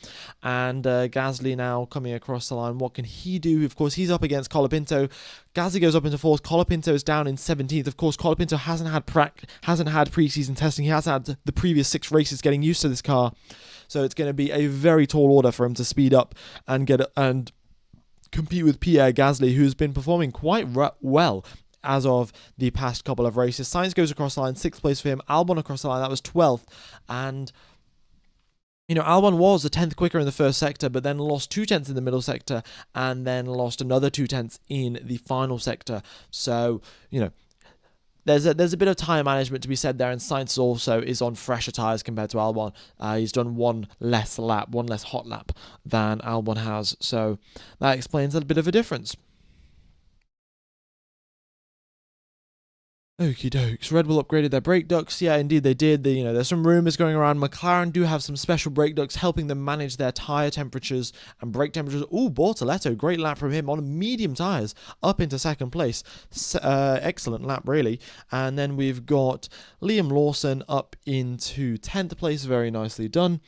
[SPEAKER 1] And Gasly now coming across the line. What can he do? Of course, he's up against Colapinto. Gasly goes up into 4th. Colapinto is down in 17th. Of course, Colapinto hasn't had pre-season testing. He hasn't had the previous 6 races getting used to this car. So it's going to be a very tall order for him to speed up and compete with Pierre Gasly, who's been performing quite well as of the past couple of races. Sainz goes across the line, 6th place for him. Albon across the line, that was 12th. And Albon was a 10th quicker in the first sector, but then lost 2 tenths in the middle sector, and then lost another 2 tenths in the final sector. So, there's a bit of tire management to be said there, and Sainz also is on fresher tires compared to Albon. He's done one less hot lap than Albon has, so that explains a bit of a difference. Okie dokes. Red Bull upgraded their brake ducts. Yeah, indeed they did. There's some rumours going around. McLaren do have some special brake ducts helping them manage their tyre temperatures and brake temperatures. Ooh, Bortoletto, great lap from him on medium tyres, up into 2nd place. Excellent lap, really. And then we've got Liam Lawson up into 10th place. Very nicely done.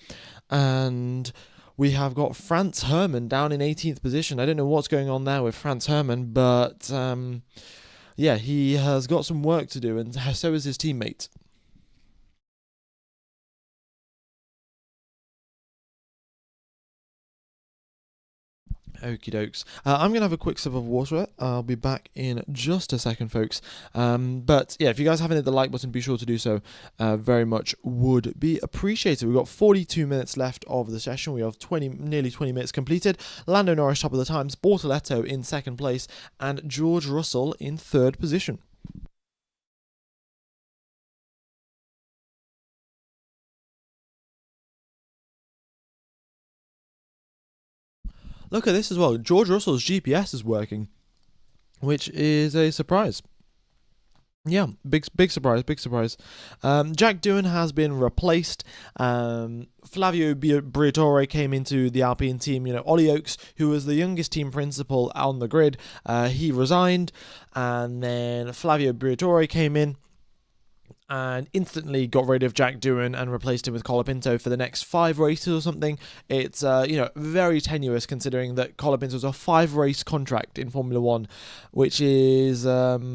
[SPEAKER 1] And we have got Franz Hermann down in 18th position. I don't know what's going on there with Franz Hermann, but yeah, he has got some work to do, and so is his teammate. Okie dokes. I'm going to have a quick sip of water. I'll be back in just a second, folks. But yeah, if you guys haven't hit the like button, be sure to do so. Very much would be appreciated. We've got 42 minutes left of the session. We have nearly 20 minutes completed. Lando Norris top of the times, Bortoletto in 2nd place, and George Russell in 3rd position. Look at this as well. George Russell's GPS is working, which is a surprise. Yeah, big surprise. Jack Doohan has been replaced. Flavio Briatore came into the Alpine team. Ollie Oakes, who was the youngest team principal on the grid, he resigned, and then Flavio Briatore came in and instantly got rid of Jack Doohan and replaced him with Colapinto for the next 5 races or something. It's very tenuous considering that Colapinto's a 5-race contract in Formula 1, which is a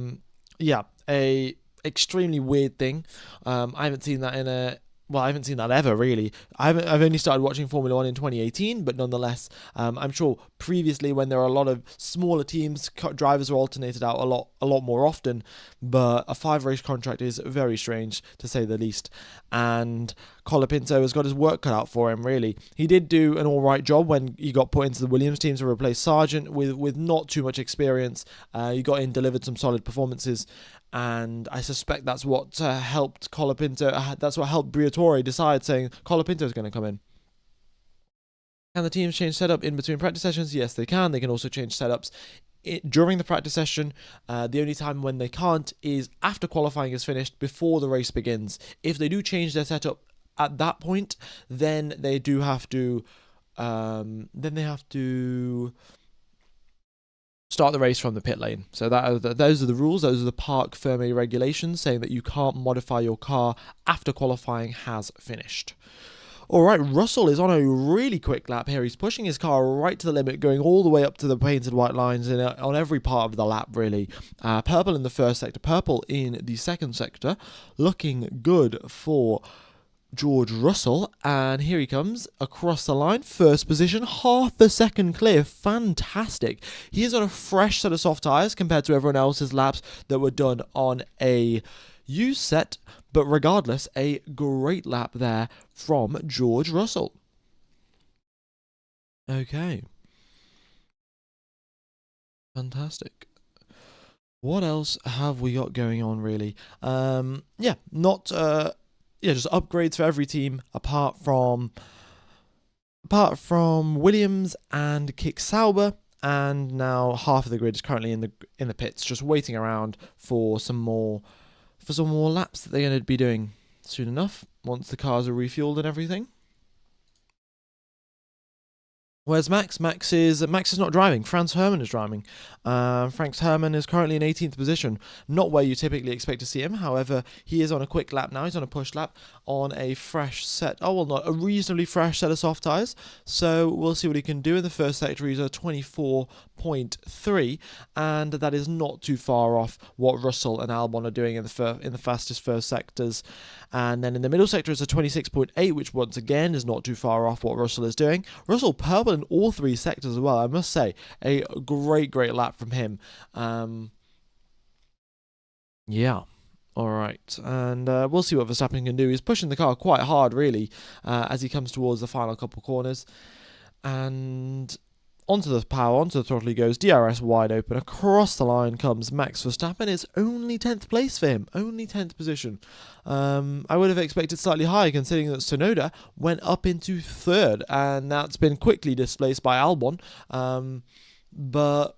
[SPEAKER 1] extremely weird thing. I haven't seen that I haven't seen that ever, really. I've only started watching Formula 1 in 2018, but nonetheless, I'm sure previously when there were a lot of smaller teams, drivers were alternated out a lot more often, but a 5-race contract is very strange, to say the least. And Colapinto has got his work cut out for him, really. He did do an alright job when he got put into the Williams team to replace Sargent with not too much experience. He got in, delivered some solid performances, and I suspect that's what helped Colapinto. That's what helped Briatore decide, saying Colapinto is going to come in. Can the teams change setup in between practice sessions? Yes, they can. They can also change setups during the practice session. The only time when they can't is after qualifying is finished, before the race begins. If they do change their setup at that point, then they do have to. Start the race from the pit lane. So those are the rules. Those are the Parc Fermé regulations, saying that you can't modify your car after qualifying has finished. All right, Russell is on a really quick lap here. He's pushing his car right to the limit, going all the way up to the painted white lines on every part of the lap, really. Purple in the first sector, purple in the second sector. Looking good for George Russell, and here he comes across the line, first position, half a second clear. Fantastic. He is on a fresh set of soft tyres compared to everyone else's laps that were done on a used set, but regardless, a great lap there from George Russell. Okay, fantastic. What else have we got going on, really? Just upgrades for every team apart from Williams and Kick Sauber, and now half of the grid is currently in the pits, just waiting around for some more laps that they're going to be doing soon enough once the cars are refueled and everything. Where's Max? Max is not driving. Franz Hermann is driving. Franz Hermann is currently in 18th position. Not where you typically expect to see him. However, he is on a quick lap now. He's on a push lap on a fresh set. Oh, well, not a reasonably fresh set of soft tyres. So we'll see what he can do. In the first sector, he's a 24.3, and that is not too far off what Russell and Albon are doing in the fastest first sectors. And then in the middle sector, it's a 26.8, which once again is not too far off what Russell is doing. Russell purple in all three sectors as well. I must say, a great lap from him. Yeah. All right, and we'll see what Verstappen can do. He's pushing the car quite hard, really, as he comes towards the final couple corners. And onto the throttle he goes, DRS wide open. Across the line comes Max Verstappen. It's only 10th place for him, only 10th position. I would have expected slightly higher, considering that Tsunoda went up into 3rd, and that's been quickly displaced by Albon. But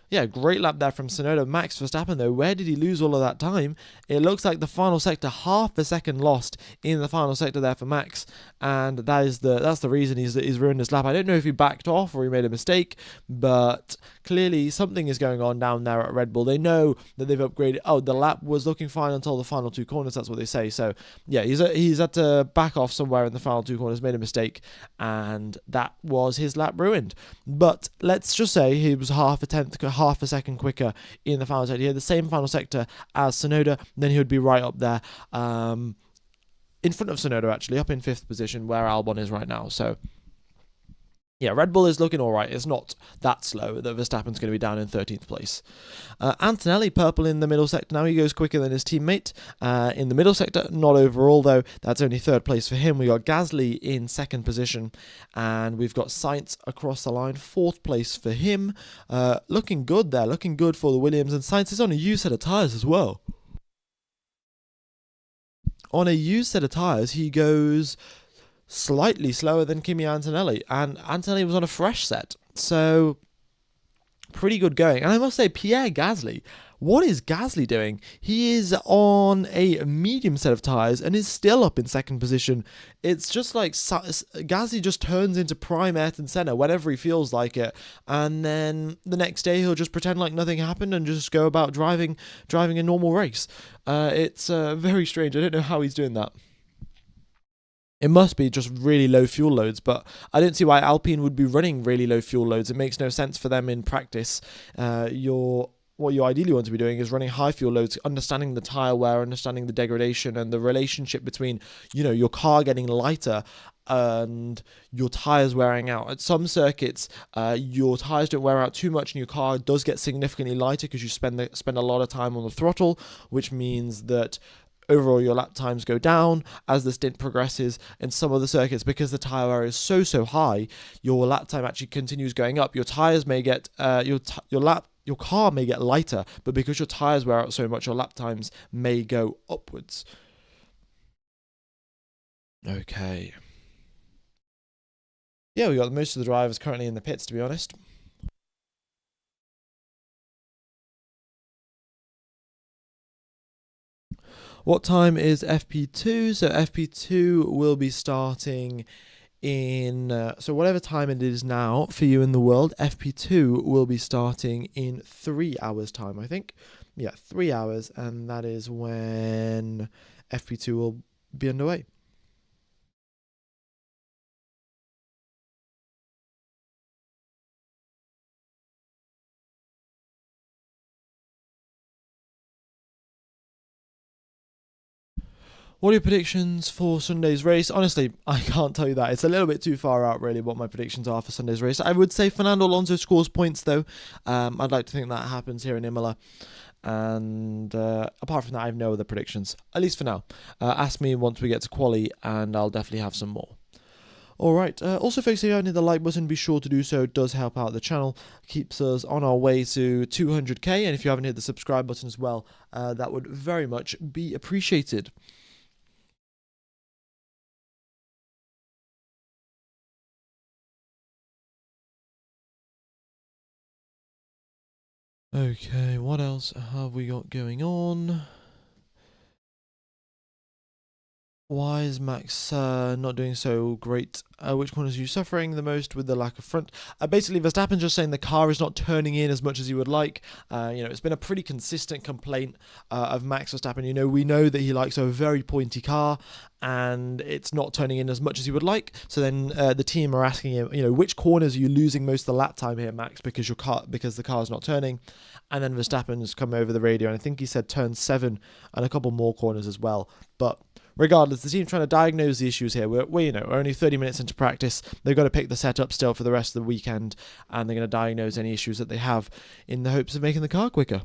[SPEAKER 1] yeah, great lap there from Tsunoda. Max Verstappen, though, where did he lose all of that time? It looks like the final sector, half a second lost in the final sector there for Max, and that's the reason he's ruined his lap. I don't know if he backed off or he made a mistake, but clearly something is going on down there at Red Bull. They know that they've upgraded. Oh, the lap was looking fine until the final two corners. That's what they say. So yeah, he's had to back off somewhere in the final two corners, made a mistake, and that was his lap ruined. But let's just say he was half a second quicker in the final sector. He had the same final sector as Tsunoda, then he would be right up there, in front of Tsunoda, actually, up in 5th position where Albon is right now. So yeah, Red Bull is looking all right. It's not that slow that Verstappen's going to be down in 13th place. Antonelli, purple in the middle sector. Now he goes quicker than his teammate in the middle sector. Not overall, though. That's only 3rd place for him. We got Gasly in 2nd position. And we've got Sainz across the line. 4th place for him. Looking good there. Looking good for the Williams. And Sainz is on a used set of tyres as well. On a used set of tyres, he goes slightly slower than Kimi Antonelli, and Antonelli was on a fresh set, so pretty good going. And I must say, Pierre Gasly, what is Gasly doing? He is on a medium set of tyres and is still up in 2nd position. It's just like Gasly just turns into prime Ayrton Senna whenever he feels like it, and then the next day he'll just pretend like nothing happened and just go about driving a normal race. It's very strange. I don't know how he's doing that. It must be just really low fuel loads, but I don't see why Alpine would be running really low fuel loads. It makes no sense for them in practice. What you ideally want to be doing is running high fuel loads, understanding the tyre wear, understanding the degradation and the relationship between, your car getting lighter and your tyres wearing out. At some circuits, your tyres don't wear out too much and your car does get significantly lighter because you spend a lot of time on the throttle, which means that overall your lap times go down as the stint progresses. In some of the circuits, because the tyre wear is so high, your lap time actually continues going up. Your tyres may get your car may get lighter, but because your tyres wear out so much, your lap times may go upwards. Okay. Yeah, we got most of the drivers currently in the pits, to be honest. What time is FP2? So FP2 will be starting in, so whatever time it is now for you in the world, FP2 will be starting in 3 hours time, I think. Yeah, 3 hours, and that is when FP2 will be underway. What are your predictions for Sunday's race? Honestly, I can't tell you that. It's a little bit too far out, really, what my predictions are for Sunday's race. I would say Fernando Alonso scores points, though. I'd like to think that happens here in Imola. And apart from that, I have no other predictions, at least for now. Ask me once we get to quali, and I'll definitely have some more. Alright, also folks, if you haven't hit the like button, be sure to do so. It does help out the channel, keeps us on our way to 200k, and if you haven't hit the subscribe button as well, that would very much be appreciated. Okay, what else have we got going on? Why is Max not doing so great? Which corners are you suffering the most with the lack of front? Basically, Verstappen's just saying the car is not turning in as much as he would like. It's been a pretty consistent complaint of Max Verstappen. We know that he likes a very pointy car, and it's not turning in as much as he would like. So then the team are asking him, which corners are you losing most of the lap time here, Max, because the car is not turning. And then Verstappen's come over the radio, and I think he said turn 7 and a couple more corners as well. But regardless, the team's trying to diagnose the issues here. We're only 30 minutes into practice. They've got to pick the setup still for the rest of the weekend, and they're going to diagnose any issues that they have in the hopes of making the car quicker.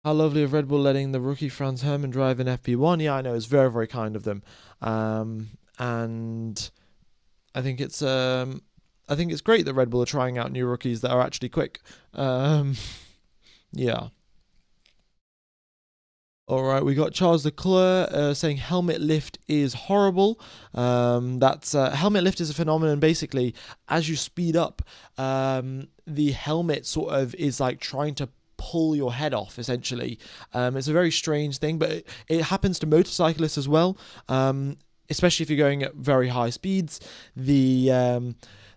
[SPEAKER 1] How lovely of Red Bull letting the rookie Franz Hermann drive in FP1. Yeah, I know, it's very, very kind of them. And I think it's great that Red Bull are trying out new rookies that are actually quick. Yeah. Alright, we got Charles Leclerc saying helmet lift is horrible. Helmet lift is a phenomenon. Basically, as you speed up, the helmet sort of is like trying to pull your head off, essentially. It's a very strange thing, but it happens to motorcyclists as well, especially if you're going at very high speeds. The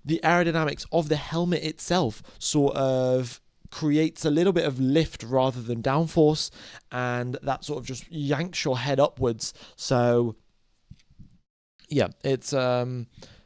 [SPEAKER 1] aerodynamics of the helmet itself sort of creates a little bit of lift rather than downforce, and that sort of just yanks your head upwards. So yeah, it's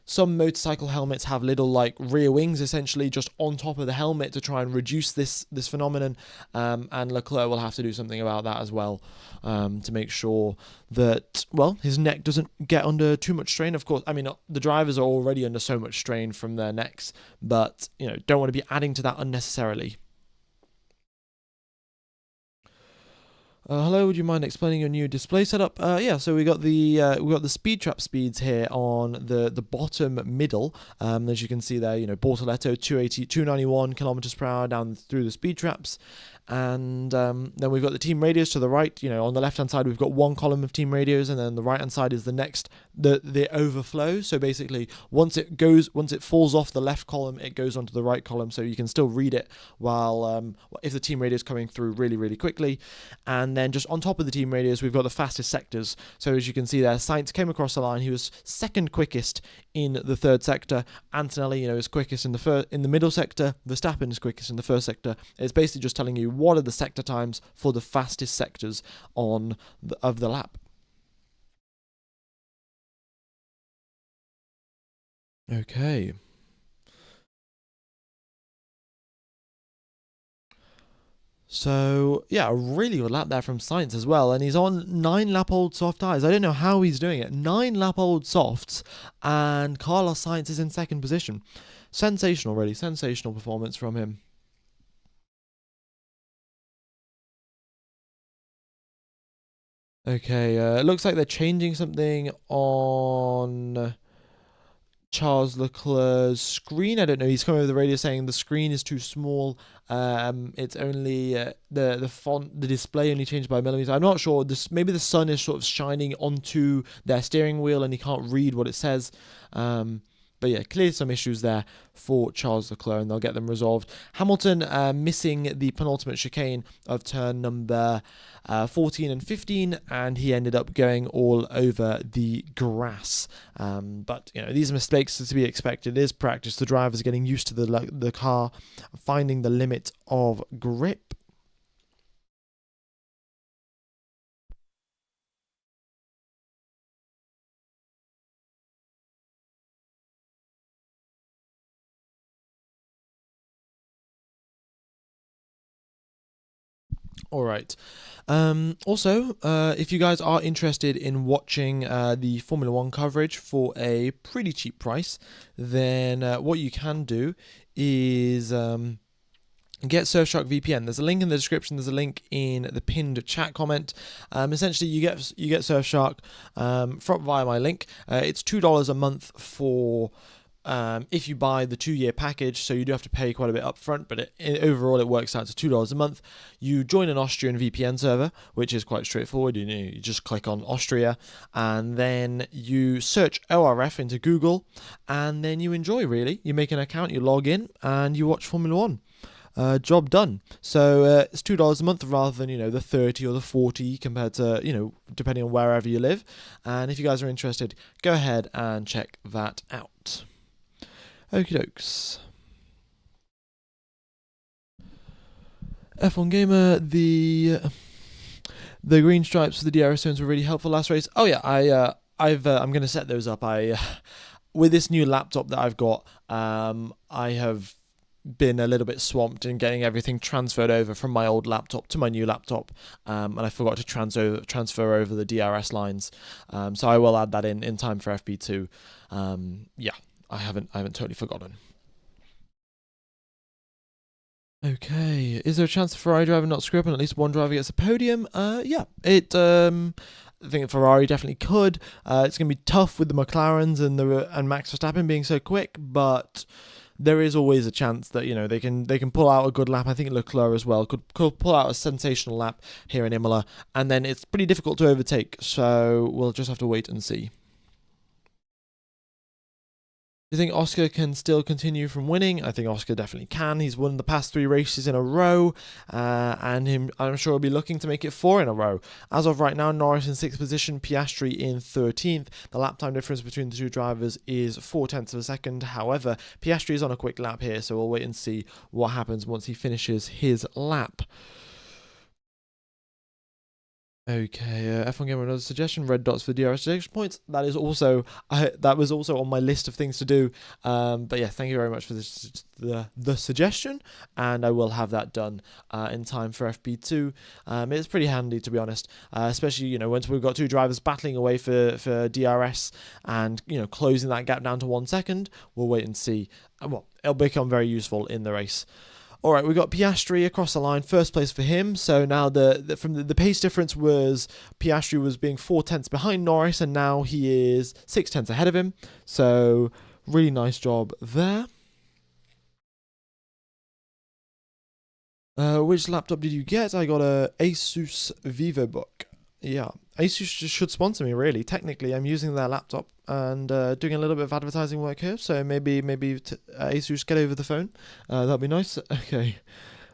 [SPEAKER 1] some motorcycle helmets have little like rear wings essentially just on top of the helmet to try and reduce this phenomenon, and Leclerc will have to do something about that as well, to make sure that, well, his neck doesn't get under too much strain. Of course, I mean, the drivers are already under so much strain from their necks, but don't want to be adding to that unnecessarily. Hello, would you mind explaining your new display setup? Yeah, so we got the speed trap speeds here on the bottom middle. As you can see there, Bortoletto 291 kilometers per hour down through the speed traps. And then we've got the team radios to the right. On the left hand side we've got one column of team radios, and then the right hand side is the overflow. So basically, once it falls off the left column, it goes onto the right column, so you can still read it while if the team radio is coming through really, really quickly. And then just on top of the team radios, we've got the fastest sectors. So as you can see there, Sainz came across the line. He was second quickest in the third sector. Antonelli, is quickest in the middle sector. Verstappen is quickest in the first sector. It's basically just telling you what are the sector times for the fastest sectors of the lap. Okay. So, yeah, a really good lap there from Sainz as well. And he's on 9-lap-old soft tyres. I don't know how he's doing it. 9-lap-old softs, and Carlos Sainz is in second position. Sensational, really. Sensational performance from him. Okay, it looks like they're changing something on Charles Leclerc's screen. I don't know. He's coming over the radio saying the screen is too small. It's only the font, the display only changed by a millimeter. I'm not sure. Maybe the sun is sort of shining onto their steering wheel and he can't read what it says. But yeah, clearly some issues there for Charles Leclerc, and they'll get them resolved. Hamilton missing the penultimate chicane of turn number 14 and 15, and he ended up going all over the grass. But these mistakes are to be expected. It is practice. The drivers are getting used to the car, finding the limit of grip. All right. Also, if you guys are interested in watching the Formula 1 coverage for a pretty cheap price, then what you can do is get Surfshark VPN. There's a link in the description. There's a link in the pinned chat comment. Essentially, you get Surfshark via my link. It's $2 a month for if you buy the 2-year package, so you do have to pay quite a bit up front, but overall it works out to $2 a month. You join an Austrian VPN server, which is quite straightforward. You just click on Austria, and then you search ORF into Google, and then you enjoy, really. You make an account, you log in, and you watch Formula 1. Job done. So it's $2 a month rather than the 30 or the 40 compared to depending on wherever you live. And if you guys are interested, go ahead and check that out. Okie dokes. F1 Gamer, the green stripes for the DRS zones were really helpful last race. Oh yeah, I'm going to set those up. With this new laptop that I've got, I have been a little bit swamped in getting everything transferred over from my old laptop to my new laptop, and I forgot to transfer over the DRS lines. So I will add that in time for FP2. Yeah. I haven't totally forgotten. Okay, is there a chance the Ferrari driver not screw up and at least one driver gets a podium? Yeah, I think Ferrari definitely could. It's going to be tough with the McLarens and Max Verstappen being so quick, but there is always a chance that they can pull out a good lap. I think Leclerc as well could pull out a sensational lap here in Imola, and then it's pretty difficult to overtake. So we'll just have to wait and see. Do you think Oscar can still continue from winning? I think Oscar definitely can. He's won the past 3 races in a row, and I'm sure he'll be looking to make it 4 in a row. As of right now, Norris in 6th position, Piastri in 13th. The lap time difference between the two drivers is 0.4 of a second. However, Piastri is on a quick lap here, so we'll wait and see what happens once he finishes his lap. Okay, F1 Gamer, another suggestion: red dots for DRS detection points. That was also on my list of things to do. But yeah, thank you very much for the suggestion, and I will have that done in time for FP2. It's pretty handy, to be honest, especially once we've got 2 drivers battling away for DRS and closing that gap down to 1 second. We'll wait and see. Well, it'll become very useful in the race. All right, we got Piastri across the line, first place for him. So now the pace difference was Piastri was being 0.4 behind Norris, and now he is 0.6 ahead of him. So really nice job there. Which laptop did you get? I got a Asus VivoBook. Yeah, Asus should sponsor me, really. Technically, I'm using their laptop and doing a little bit of advertising work here, so maybe Asus get over the phone. That'd be nice. Okay.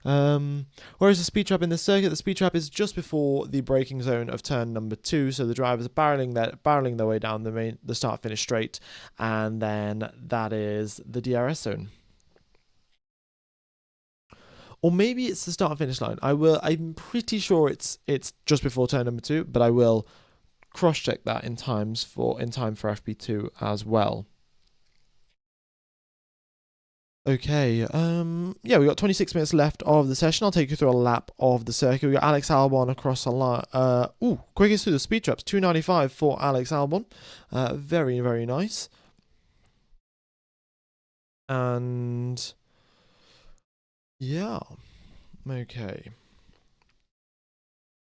[SPEAKER 1] Where is the speed trap in this circuit? The speed trap is just before the braking zone of turn number 2, so the drivers are barreling their way down the start-finish straight, and then that is the DRS zone. Or maybe it's the start and finish line. I'm pretty sure it's just before turn number 2, but I will cross-check that in time for FP2 as well. Okay, yeah, we got 26 minutes left of the session. I'll take you through a lap of the circuit. We got Alex Albon across the line. Quickest through the speed traps, 2:95 for Alex Albon. Very, very nice. And yeah, okay.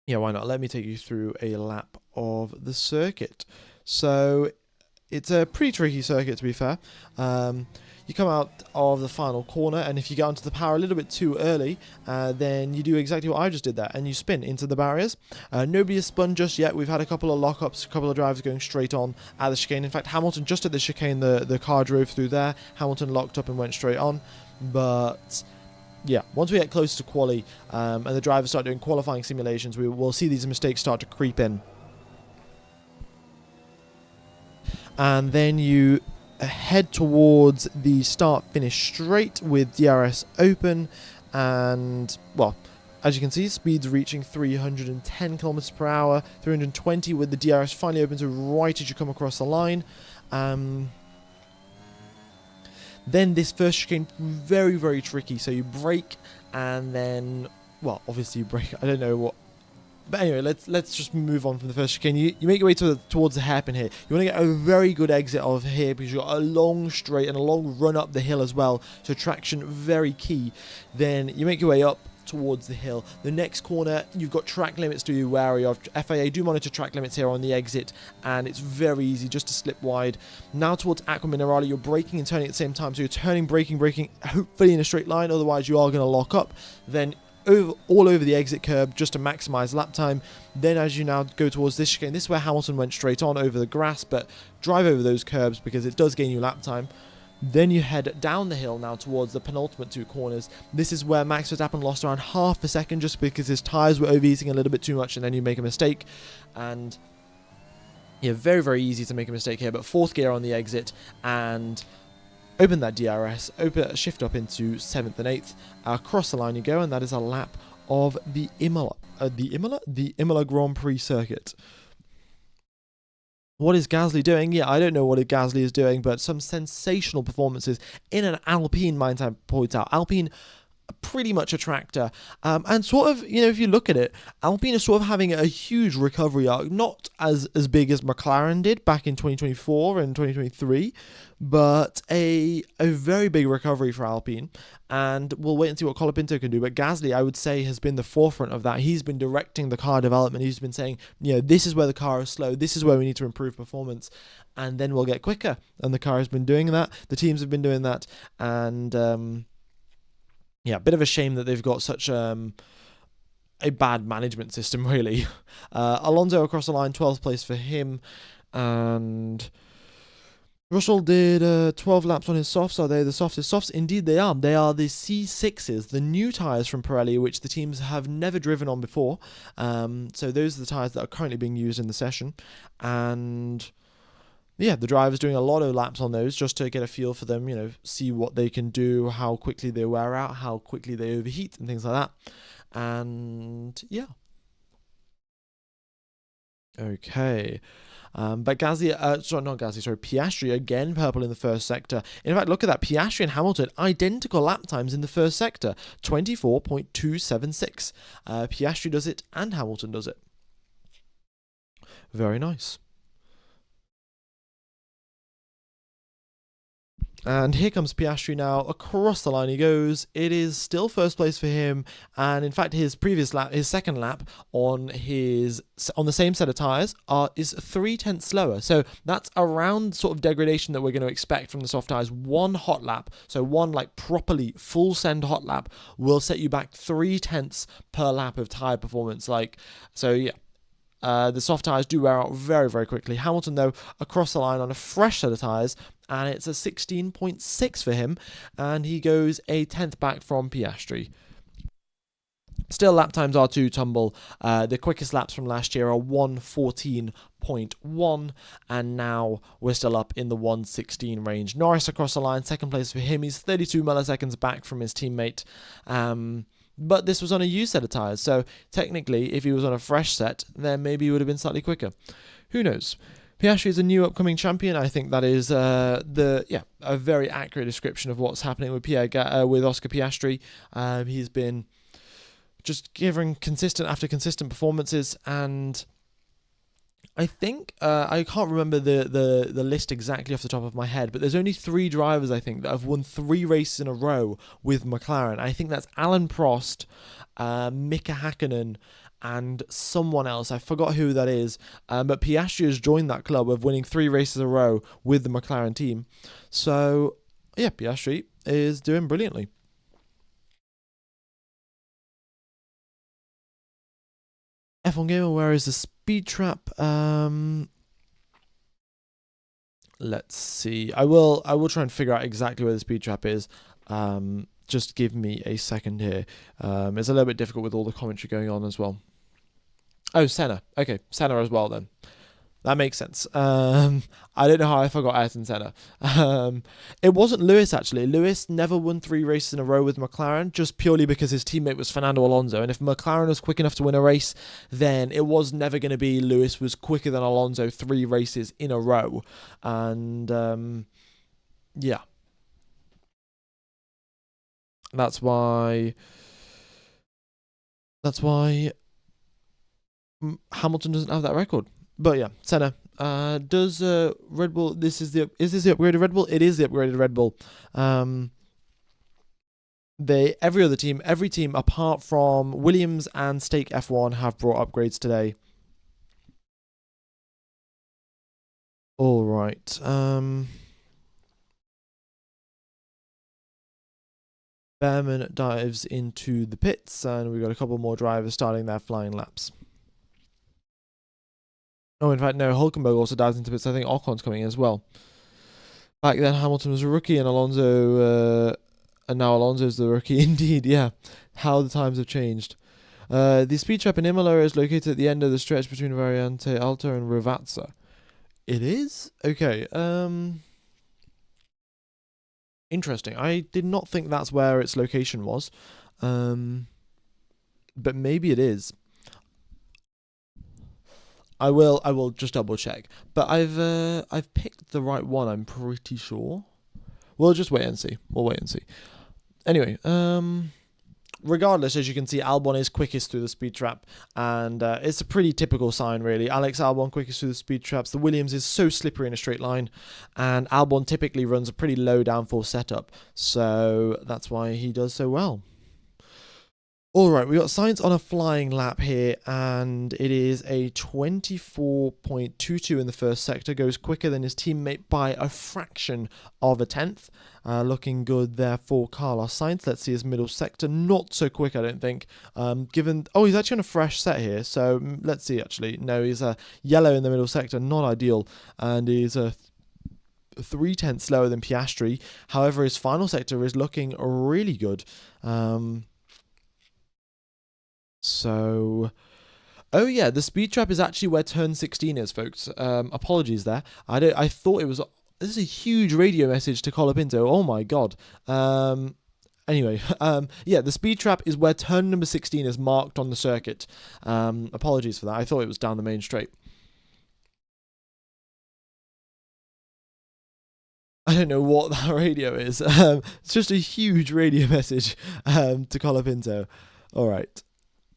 [SPEAKER 1] Yeah, why not? Let me take you through a lap of the circuit. So it's a pretty tricky circuit, to be fair. You come out of the final corner, and if you get onto the power a little bit too early, then you do exactly what I just did there, and you spin into the barriers. Nobody has spun just yet. We've had a couple of lockups, a couple of drivers going straight on at the chicane. In fact, Hamilton, just at the chicane, the car drove through there. Hamilton locked up and went straight on. But yeah, once we get close to quali, and the drivers start doing qualifying simulations, we will see these mistakes start to creep in. And then you head towards the start-finish straight with DRS open, and well, as you can see, speeds reaching 310 kilometers per hour, 320 with the DRS finally open, so right as you come across the line. Then this first chicane, very, very tricky, so you brake, and then well, obviously you brake. I don't know what. But anyway, let's just move on from the first chicane. You make your way towards the hairpin here. You want to get a very good exit of here because you've got a long straight and a long run up the hill as well. So traction very key. Then you make your way up towards the hill. The next corner, you've got track limits to be wary of. FIA do monitor track limits here on the exit, and it's very easy just to slip wide. Now towards Aqua Minerale, you're braking and turning at the same time. So you're turning, braking, hopefully in a straight line. Otherwise, you are going to lock up. Then all over the exit curb just to maximize lap time. Then as you now go towards this chicane, this is where Hamilton went straight on over the grass, but drive over those curbs because it does gain you lap time. Then you head down the hill now towards the penultimate two corners. This is where Max Verstappen lost around half a second just because his tyres were overheating a little bit too much, and then you make a mistake. And yeah, very, very easy to make a mistake here, but fourth gear on the exit and open that DRS, shift up into 7th and 8th. Across the line you go, and that is a lap of the Imola. The Imola Grand Prix circuit. What is Gasly doing? Yeah, I don't know what Gasly is doing, but some sensational performances in an Alpine, mind I point out. Alpine, pretty much a tractor. And sort of, if you look at it, Alpine is sort of having a huge recovery arc, not as big as McLaren did back in 2024 and 2023, but a very big recovery for Alpine. And we'll wait and see what Colapinto can do. But Gasly, I would say, has been the forefront of that. He's been directing the car development. He's been saying, this is where the car is slow. This is where we need to improve performance. And then we'll get quicker. And the car has been doing that. The teams have been doing that. And yeah, a bit of a shame that they've got such a bad management system, really. Alonso across the line, 12th place for him. And Russell did 12 laps on his softs. Are they the softest softs? Indeed they are. They are the C6s, the new tyres from Pirelli, which the teams have never driven on before. So those are the tyres that are currently being used in the session. And yeah, the driver's doing a lot of laps on those just to get a feel for them, see what they can do, how quickly they wear out, how quickly they overheat, and things like that. And yeah. Okay. But Piastri again purple in the first sector. In fact, look at that. Piastri and Hamilton, identical lap times in the first sector. 24.276. Piastri does it and Hamilton does it. Very nice. And here comes Piastri now. Across the line he goes. It is still first place for him. And in fact, his previous lap, his second lap on the same set of tyres is 0.3 slower. So that's around sort of degradation that we're going to expect from the soft tyres. One hot lap, so one properly full send hot lap, will set you back 0.3 per lap of tyre performance. So yeah. The soft tyres do wear out very, very quickly. Hamilton, though, across the line on a fresh set of tyres, and it's a 16.6 for him, and he goes a 10th back from Piastri. Still, lap times are to tumble. The quickest laps from last year are 1:14.1, and now we're still up in the 1:16 range. Norris across the line, second place for him. He's 32 milliseconds back from his teammate. But this was on a used set of tyres, so technically, if he was on a fresh set, then maybe he would have been slightly quicker. Who knows? Piastri is a new upcoming champion. I think that is a very accurate description of what's happening with Oscar Piastri. He's been just giving consistent after consistent performances, and I think I can't remember the list exactly off the top of my head, but there's only 3 drivers, I think, that have won 3 races in a row with McLaren. I think that's Alan Prost, Mika Hakkinen, and someone else. I forgot who that is. But Piastri has joined that club of winning 3 races in a row with the McLaren team. So yeah, Piastri is doing brilliantly. F1 Gamer, where is the speed trap? Let's see. I will try and figure out exactly where the speed trap is. Just give me a second here. It's a little bit difficult with all the commentary going on as well. Oh, Senna. Okay, Senna as well then. That makes sense. I don't know how I forgot Ayrton Senna. It wasn't Lewis, actually. Lewis never won 3 races in a row with McLaren, just purely because his teammate was Fernando Alonso. And if McLaren was quick enough to win a race, then it was never going to be Lewis was quicker than Alonso 3 races in a row. And, yeah. That's why That's why Hamilton doesn't have that record. But yeah, Senna. Does Red Bull? Is this the upgraded Red Bull? It is the upgraded Red Bull. Every team apart from Williams and Stake F1 have brought upgrades today. All right. Behrman dives into the pits, and we've got a couple more drivers starting their flying laps. Oh, in fact, no, Hulkenberg also dives into pits. I think Ocon's coming in as well. Back then, Hamilton was a rookie, and now Alonso's the rookie. Indeed, yeah. How the times have changed. The speed trap in Imola is located at the end of the stretch between Variante Alta and Ravazza. It is? Okay. Interesting. I did not think that's where its location was. But maybe it is. I will just double check. But I've picked the right one, I'm pretty sure. We'll just wait and see. We'll wait and see. Anyway, regardless, as you can see, Albon is quickest through the speed trap, and it's a pretty typical sign, really. Alex Albon quickest through the speed traps. The Williams is so slippery in a straight line, and Albon typically runs a pretty low downforce setup, so that's why he does so well. All right, we got Sainz on a flying lap here, and it is a 24.22 in the first sector. Goes quicker than his teammate by a fraction of a tenth. Looking good there for Carlos Sainz. Let's see his middle sector. Not so quick, I don't think. He's actually on a fresh set here. So let's see, actually. No, he's a yellow in the middle sector. Not ideal. And he's a 3/10 slower than Piastri. However, his final sector is looking really good. Oh yeah, the speed trap is actually where turn 16 is, folks. Apologies there. I thought it was. This is a huge radio message to Colapinto. Oh my god. Anyway, yeah, the speed trap is where turn number 16 is marked on the circuit. Apologies for that. I thought it was down the main straight. I don't know what that radio is. It's just a huge radio message to Colapinto. All right.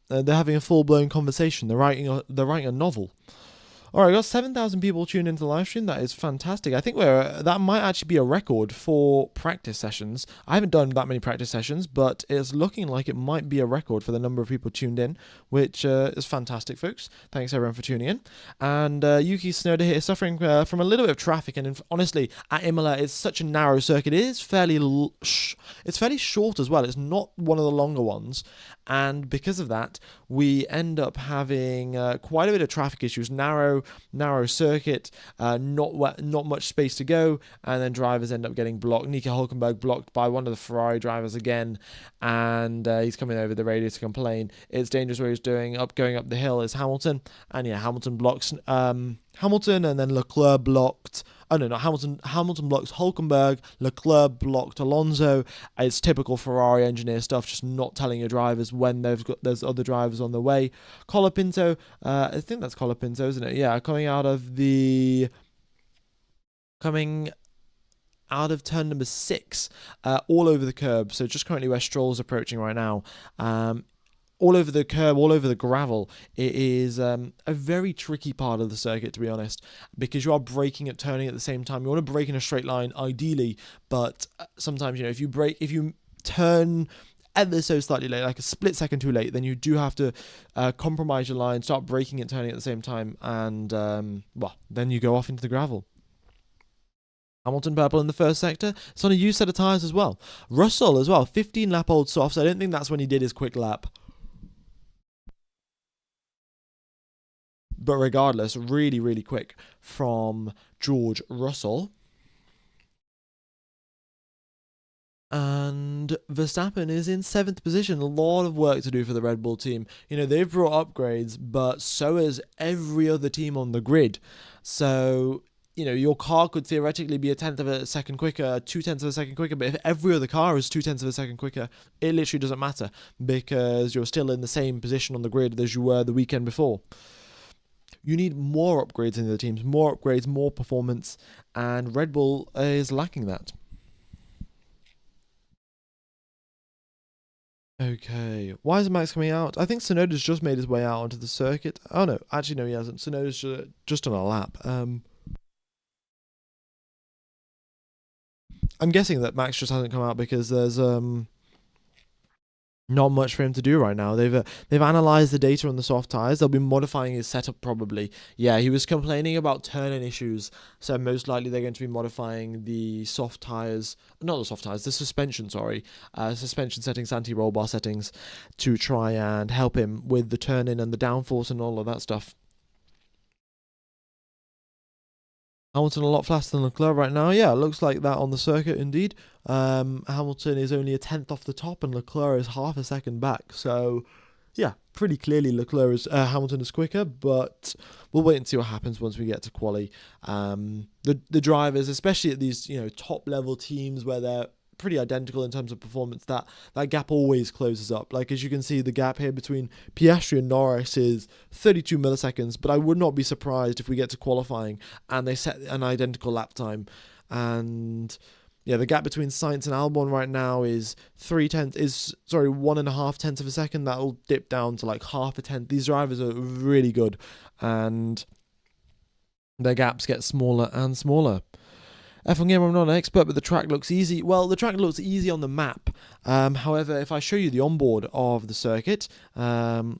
[SPEAKER 1] They're having a full-blown conversation. They're writing a novel. All right, I got 7,000 people tuned into the live stream. That is fantastic. I think that might actually be a record for practice sessions. I haven't done that many practice sessions, but it's looking like it might be a record for the number of people tuned in, which is fantastic, folks. Thanks, everyone, for tuning in. And Yuki Snoda here is suffering from a little bit of traffic, and honestly, at Imola, it's such a narrow circuit. It is fairly short as well. It's not one of the longer ones, and because of that, we end up having quite a bit of traffic issues. Narrow circuit, not much space to go, and then drivers end up getting blocked. Nico Hulkenberg blocked by one of the Ferrari drivers again, and he's coming over the radio to complain. It's dangerous where he's going up the hill is Hamilton, and yeah, Hamilton blocks Hamilton, and then Leclerc blocked. Oh no, not Hamilton. Hamilton blocked Hulkenberg. Leclerc blocked Alonso. It's typical Ferrari engineer stuff, just not telling your drivers when there's other drivers on the way. Colapinto, I think that's Colapinto, isn't it? Yeah, coming out of turn number 6, all over the curb. So just currently where Stroll's approaching right now. All over the curb, all over the gravel. It is a very tricky part of the circuit, to be honest, because you are braking and turning at the same time. You want to brake in a straight line, ideally, but sometimes, if you turn ever so slightly late, like a split second too late, then you do have to compromise your line, start braking and turning at the same time, and then you go off into the gravel. Hamilton purple in the first sector. It's on a used set of tyres as well. Russell as well, 15-lap-old softs. I don't think that's when he did his quick lap. But regardless, really, really quick from George Russell. And Verstappen is in 7th position. A lot of work to do for the Red Bull team. They've brought upgrades, but so has every other team on the grid. So, your car could theoretically be 1/10 of a second quicker, 2/10 of a second quicker, but if every other car is 2/10 of a second quicker, it literally doesn't matter because you're still in the same position on the grid as you were the weekend before. You need more upgrades in the teams, more upgrades, more performance, and Red Bull is lacking that. Okay, why is Max coming out? I think Tsunoda's just made his way out onto the circuit. Oh no, actually no, he hasn't. Tsunoda's just on a lap. I'm guessing that Max just hasn't come out because there's not much for him to do right now. They've analyzed the data on the soft tires. They'll be modifying his setup probably. Yeah, he was complaining about turn-in issues, so most likely they're going to be modifying the soft tires, not the soft tires, the suspension. Sorry, suspension settings, anti-roll bar settings, to try and help him with the turn-in and the downforce and all of that stuff. Hamilton a lot faster than Leclerc right now. Yeah, it looks like that on the circuit indeed. Hamilton is only a tenth off the top, and Leclerc is half a second back. So, yeah, pretty clearly Hamilton is quicker, but we'll wait and see what happens once we get to quali. The drivers, especially at these top level teams where they're pretty identical in terms of performance, that gap always closes up. Like, as you can see, the gap here between Piastri and Norris is 32 milliseconds, but I would not be surprised if we get to qualifying and they set an identical lap time. And yeah, the gap between Sainz and Albon right now is 1.5 tenths of a second. That'll dip down to like half a tenth. These drivers are really good, and their gaps get smaller and smaller. F1 Gamer, I'm not an expert, but the track looks easy. Well, the track looks easy on the map. However, if I show you the onboard of the circuit,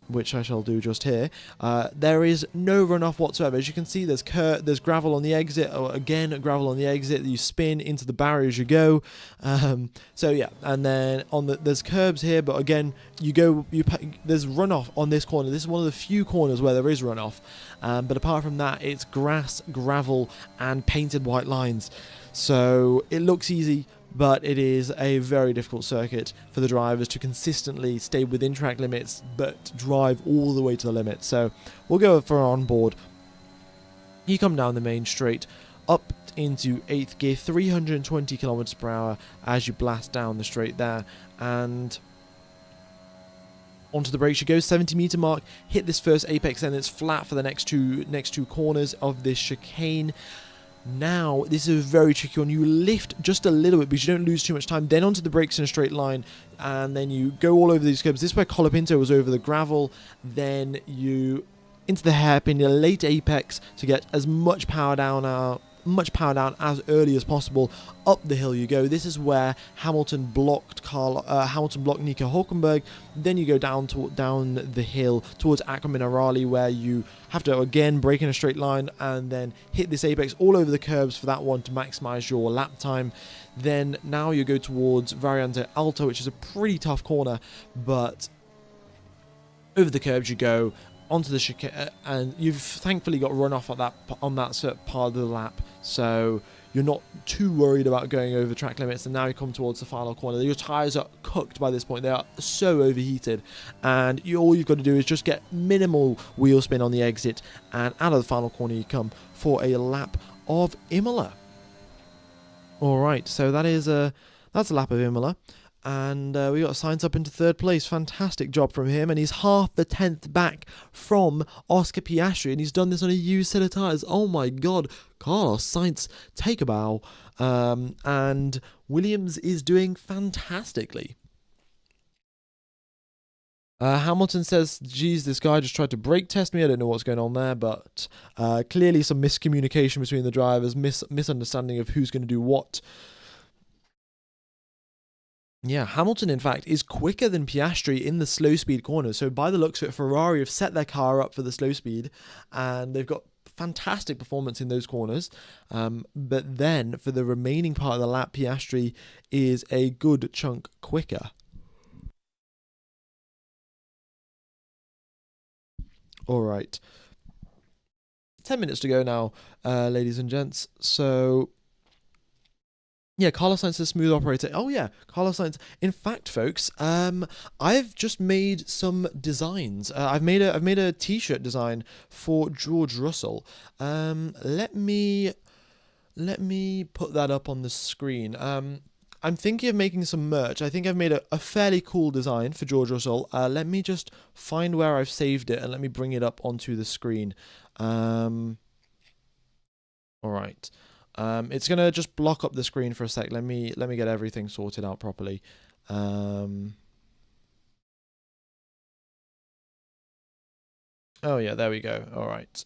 [SPEAKER 1] which I shall do just here, there is no runoff whatsoever. As you can see, there's gravel on the exit, or again, gravel on the exit. You spin into the barrier as you go. So yeah, and then there's curbs here, but again, there's runoff on this corner. This is one of the few corners where there is runoff. But apart from that, it's grass, gravel, and painted white lines. So it looks easy, but it is a very difficult circuit for the drivers to consistently stay within track limits, but drive all the way to the limit. So we'll go for an onboard. You come down the main straight, up into 8th gear, 320 kilometers per hour as you blast down the straight there, and onto the brakes you go. 70-meter mark, hit this first apex, and it's flat for the next two corners of this chicane. Now, this is a very tricky one. You lift just a little bit because you don't lose too much time. Then onto the brakes in a straight line, and then you go all over these curbs. This is where Colapinto was over the gravel. Then you into the hairpin, your late apex to get as much power down as early as possible. Up the hill you go. This is where Hamilton blocked Nico Hulkenberg. Then you go down the hill towards Aqua Minerale, where you have to again brake in a straight line and then hit this apex all over the curbs for that one to maximize your lap time. Then now you go towards Variante Alto, which is a pretty tough corner, but over the curbs you go onto the chicane, and you've thankfully got runoff on that certain part of the lap, so you're not too worried about going over track limits. And now you come towards the final corner. Your tyres are cooked by this point. They are so overheated, and all you've got to do is just get minimal wheel spin on the exit, and out of the final corner you come for a lap of Imola. Alright, so that's a lap of Imola. And we got Sainz up into 3rd place. Fantastic job from him, and he's half the 10th back from Oscar Piastri, and he's done this on a used set of tyres. Oh my god, Carlos Sainz, take a bow. And Williams is doing fantastically. Hamilton says, geez, this guy just tried to brake test me. I don't know what's going on there, but clearly some miscommunication between the drivers, misunderstanding of who's going to do what. Yeah, Hamilton, in fact, is quicker than Piastri in the slow speed corners. So by the looks of it, Ferrari have set their car up for the slow speed, and they've got fantastic performance in those corners. But then for the remaining part of the lap, Piastri is a good chunk quicker. All right. 10 minutes to go now, ladies and gents. So yeah, Carlos Sainz is a smooth operator. Oh yeah, Carlos Sainz. In fact, folks, I've just made some designs. I've made a T-shirt design for George Russell. Let me put that up on the screen. I'm thinking of making some merch. I think I've made a fairly cool design for George Russell. Let me just find where I've saved it and let me bring it up onto the screen. All right. It's gonna just block up the screen for a sec. Let me get everything sorted out properly. Oh yeah, there we go. All right.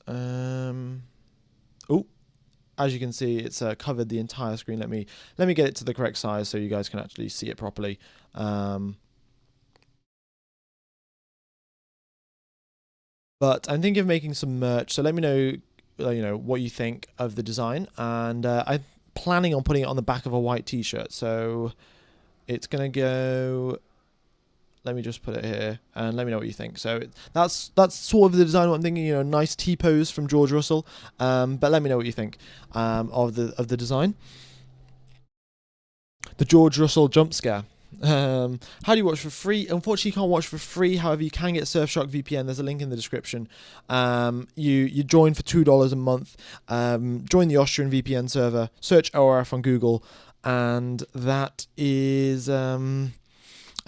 [SPEAKER 1] Oh, as you can see, it's covered the entire screen. Let me get it to the correct size so you guys can actually see it properly. But I'm thinking of making some merch, so let me know, what you think of the design, and I'm planning on putting it on the back of a white T-shirt. So it's gonna go. Let me just put it here, and let me know what you think. So that's sort of the design. What I'm thinking, nice T-pose from George Russell. But let me know what you think of the design. The George Russell jump scare. How do you watch for free? Unfortunately, you can't watch for free. However, you can get Surfshark VPN. There's a link in the description. You join for $2 a month. Join the Austrian VPN server. Search ORF on Google, and that is. And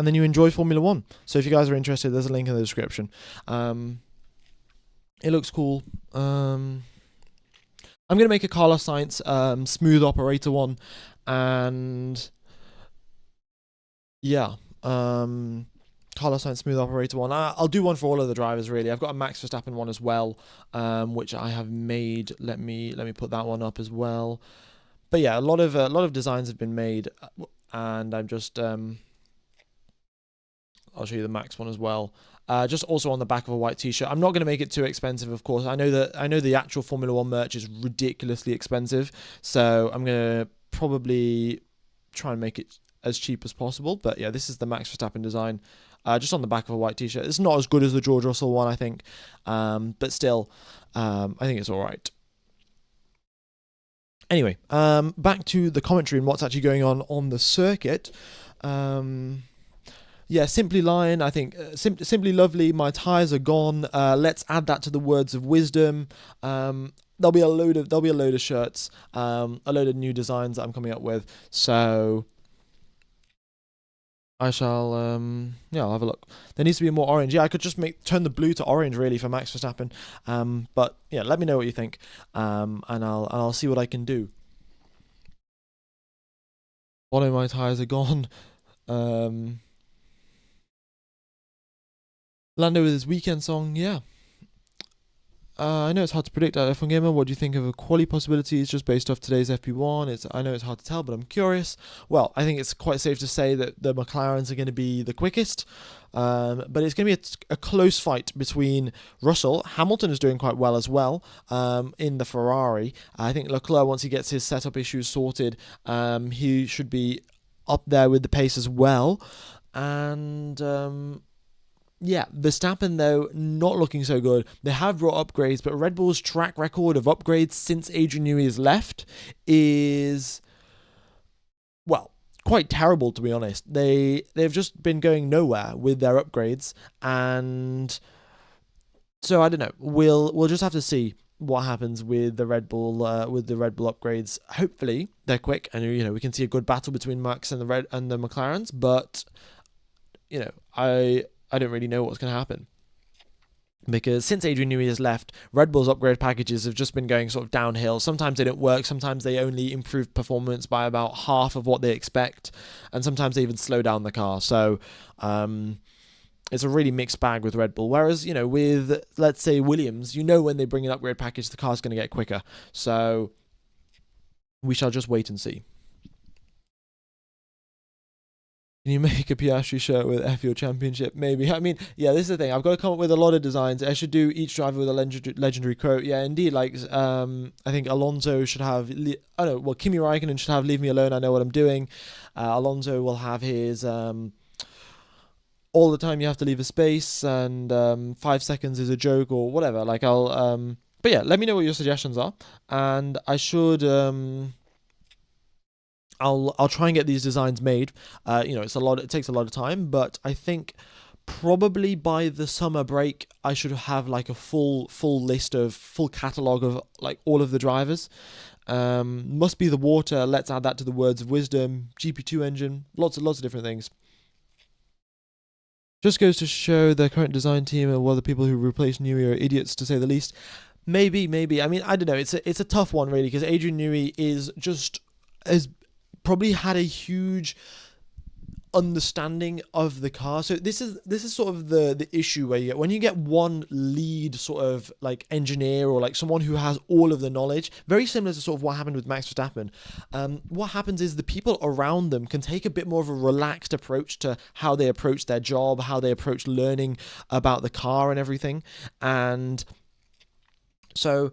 [SPEAKER 1] then you enjoy Formula One. So if you guys are interested, there's a link in the description. It looks cool. I'm gonna make a Carlos Sainz smooth operator one, and yeah, Carlos Sainz smooth operator one. I'll do one for all of the drivers really. I've got a Max Verstappen one as well, which I have made. Let me put that one up as well. But yeah, a lot of designs have been made, and I'm just I'll show you the Max one as well. Just also on the back of a white T-shirt. I'm not going to make it too expensive, of course. I know the actual Formula One merch is ridiculously expensive, so I'm going to probably try and make it as cheap as possible. But yeah, this is the Max Verstappen design, just on the back of a white T-shirt. It's not as good as the George Russell one, I think, but still, I think it's all right. Anyway, back to the commentary and what's actually going on the circuit. Yeah, Simply Lion, I think, Simply Lovely, my tyres are gone. Let's add that to the words of wisdom. There'll be a load of shirts, a load of new designs that I'm coming up with. So I shall, I'll have a look. There needs to be more orange. Yeah, I could just turn the blue to orange really for Max Verstappen. But yeah, let me know what you think, and I'll see what I can do. One of my tyres are gone. Lando with his weekend song, yeah. I know it's hard to predict at F1 Gamer. What do you think of the quali possibilities just based off today's FP1? I know it's hard to tell, but I'm curious. Well, I think it's quite safe to say that the McLarens are going to be the quickest, but it's going to be a close fight between Russell. Hamilton is doing quite well as well in the Ferrari. I think Leclerc, once he gets his setup issues sorted, he should be up there with the pace as well. And yeah, Verstappen, though, not looking so good. They have brought upgrades, but Red Bull's track record of upgrades since Adrian Newey has left is, well, quite terrible, to be honest. They've just been going nowhere with their upgrades, and so I don't know. We'll just have to see what happens with the Red Bull upgrades. Hopefully they're quick, and we can see a good battle between Max and the McLarens. But I don't really know what's going to happen, because since Adrian Newey has left, Red Bull's upgrade packages have just been going sort of downhill. Sometimes they don't work, sometimes they only improve performance by about half of what they expect, and sometimes they even slow down the car. So it's a really mixed bag with Red Bull. Whereas, with, let's say, Williams, when they bring an upgrade package, the car's going to get quicker. So we shall just wait and see. Can you make a Piastri shirt with F1 Championship? Maybe. I mean, yeah, this is the thing. I've got to come up with a lot of designs. I should do each driver with a legendary quote. Yeah, indeed. Like, I think Alonso should have. Kimi Räikkönen should have "Leave me alone. I know what I'm doing." Alonso will have his all the time you have to leave a space, and 5 seconds is a joke or whatever. Like but yeah, let me know what your suggestions are, and I should. I'll try and get these designs made. It's a lot. It takes a lot of time, but I think probably by the summer break I should have like a full catalog of like all of the drivers. Must be the water. Let's add that to the words of wisdom. GP2 engine. Lots of different things. Just goes to show the current design team and the people who replace Newey are idiots, to say the least. Maybe. I mean, I don't know. It's a tough one really, because Adrian Newey is just as probably had a huge understanding of the car. So this is sort of the issue where when you get one lead sort of like engineer or like someone who has all of the knowledge, very similar to sort of what happened with Max Verstappen. What happens is the people around them can take a bit more of a relaxed approach to how they approach their job, how they approach learning about the car and everything. And so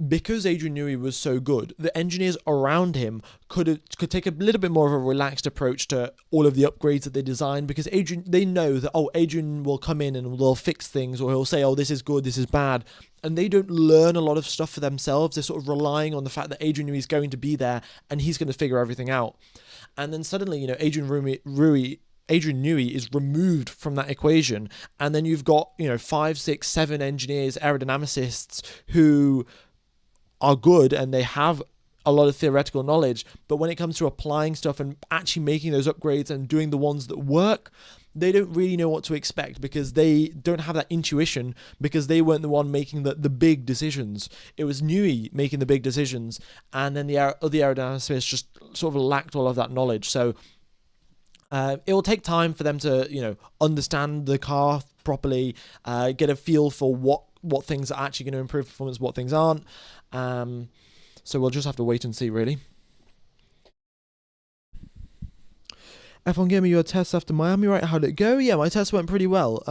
[SPEAKER 1] because Adrian Newey was so good, the engineers around him could take a little bit more of a relaxed approach to all of the upgrades that they designed, because they know that, Adrian will come in and they'll fix things, or he'll say, this is good, this is bad. And they don't learn a lot of stuff for themselves. They're sort of relying on the fact that Adrian Newey is going to be there and he's going to figure everything out. And then suddenly, Adrian Newey is removed from that equation, and then you've got 5, 6, 7 engineers, aerodynamicists who are good and they have a lot of theoretical knowledge, but when it comes to applying stuff and actually making those upgrades and doing the ones that work, they don't really know what to expect, because they don't have that intuition, because they weren't the one making the big decisions. It was Newey making the big decisions, and then the other aerodynamicists just sort of lacked all of that knowledge. So it will take time for them to understand the car properly, get a feel for what things are actually going to improve performance, what things aren't. So we'll just have to wait and see, really. F1 gave me your test after Miami, right? How did it go? Yeah, my test went pretty well.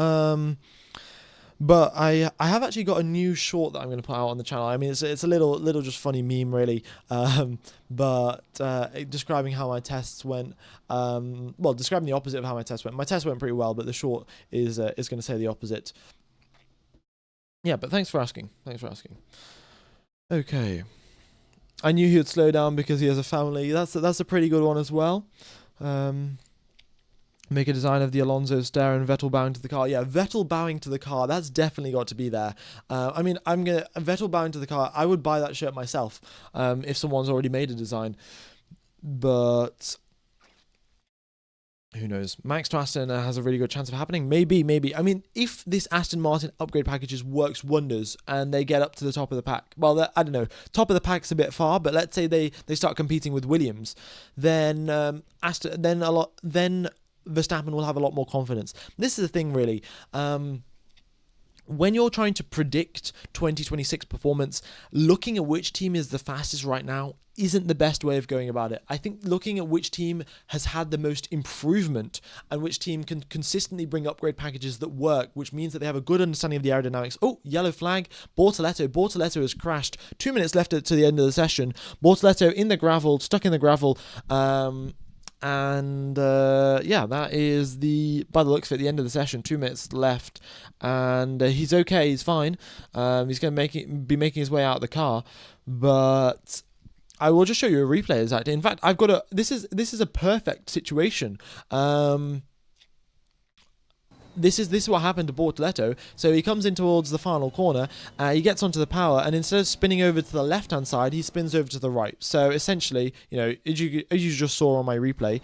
[SPEAKER 1] But I have actually got a new short that I'm going to put out on the channel. I mean, it's a little just funny meme, really. But describing how my tests went. Well, describing the opposite of how my test went. My test went pretty well, but the short is going to say the opposite. Yeah, but thanks for asking. Okay. I knew he would slow down because he has a family. That's a pretty good one as well. Make a design of the Alonso stare and Vettel bowing to the car. Yeah, Vettel bowing to the car. That's definitely got to be there. I mean, Vettel bowing to the car. I would buy that shirt myself if someone's already made a design. But who knows? Max to Aston has a really good chance of happening. Maybe. I mean, if this Aston Martin upgrade packages works wonders and they get up to the top of the pack, well, I don't know. Top of the pack's a bit far, but let's say they start competing with Williams, then Verstappen will have a lot more confidence. This is the thing, really. When you're trying to predict 2026 performance, looking at which team is the fastest right now isn't the best way of going about it. I think looking at which team has had the most improvement and which team can consistently bring upgrade packages that work, which means that they have a good understanding of the aerodynamics. Oh, yellow flag. Bortoleto has crashed. 2 minutes left to the end of the session. Bortoleto in the gravel, stuck in the gravel. That is by the looks of it, the end of the session. 2 minutes left, and he's okay. He's fine. He's going to be making his way out of the car, but I will just show you a replay exactly. In fact, I've got this is a perfect situation. This is what happened to Bortoleto. So he comes in towards the final corner, he gets onto the power, and instead of spinning over to the left-hand side, he spins over to the right. So essentially, as you just saw on my replay,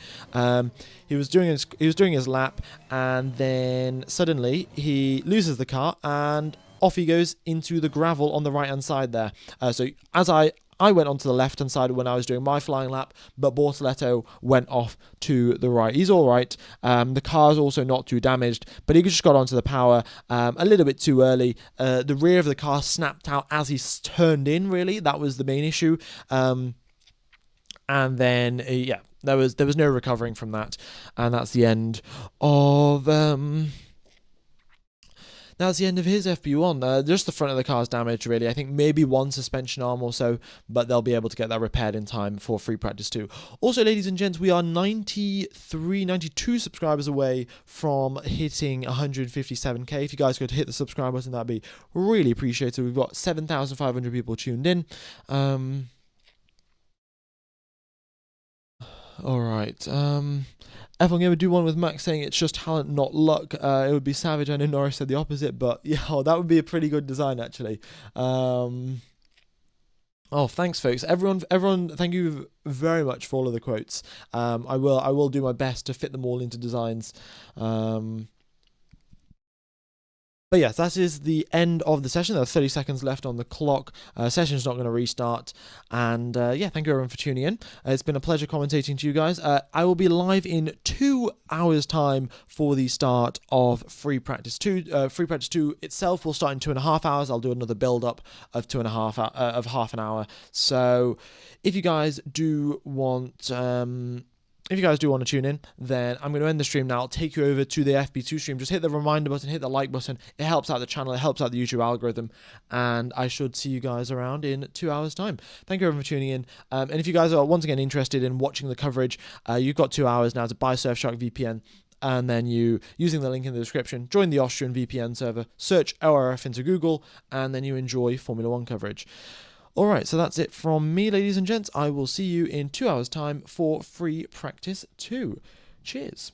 [SPEAKER 1] he was doing his lap, and then suddenly he loses the car, and off he goes into the gravel on the right-hand side there. So as I went onto the left-hand side when I was doing my flying lap, but Bortoleto went off to the right. He's all right. The car's also not too damaged, but he just got onto the power a little bit too early. The rear of the car snapped out as he turned in, really. That was the main issue. And then, there was no recovering from that. And that's the end of... That's the end of his FP1. Just the front of the car's damaged, really. I think maybe one suspension arm or so, but they'll be able to get that repaired in time for free practice 2. Also, ladies and gents, we are 92 subscribers away from hitting 157k. If you guys could hit the subscribe button, that'd be really appreciated. We've got 7,500 people tuned in. All right. F1 Gamer do one with Max saying it's just talent, not luck. It would be savage. I know Norris said the opposite, but yeah, that would be a pretty good design, actually. Oh, thanks, folks. Everyone, thank you very much for all of the quotes. I will do my best to fit them all into designs. But yes, that is the end of the session. There are 30 seconds left on the clock. Session's not going to restart. And yeah, thank you everyone for tuning in. It's been a pleasure commentating to you guys. I will be live in 2 hours' time for the start of Free Practice 2. Free Practice 2 itself will start in 2.5 hours. I'll do another build-up of 2.5 of half an hour. So if you guys do want... if you guys do want to tune in, then I'm going to end the stream now. I'll take you over to the FP2 stream. Just hit the reminder button, hit the like button. It helps out the channel. It helps out the YouTube algorithm. And I should see you guys around in 2 hours' time. Thank you everyone for tuning in. And if you guys are once again interested in watching the coverage, you've got 2 hours now to buy Surfshark VPN. And then you, using the link in the description, join the Austrian VPN server, search ORF into Google, and then you enjoy Formula 1 coverage. Alright, so that's it from me, ladies and gents. I will see you in 2 hours' time for Free Practice 2. Cheers.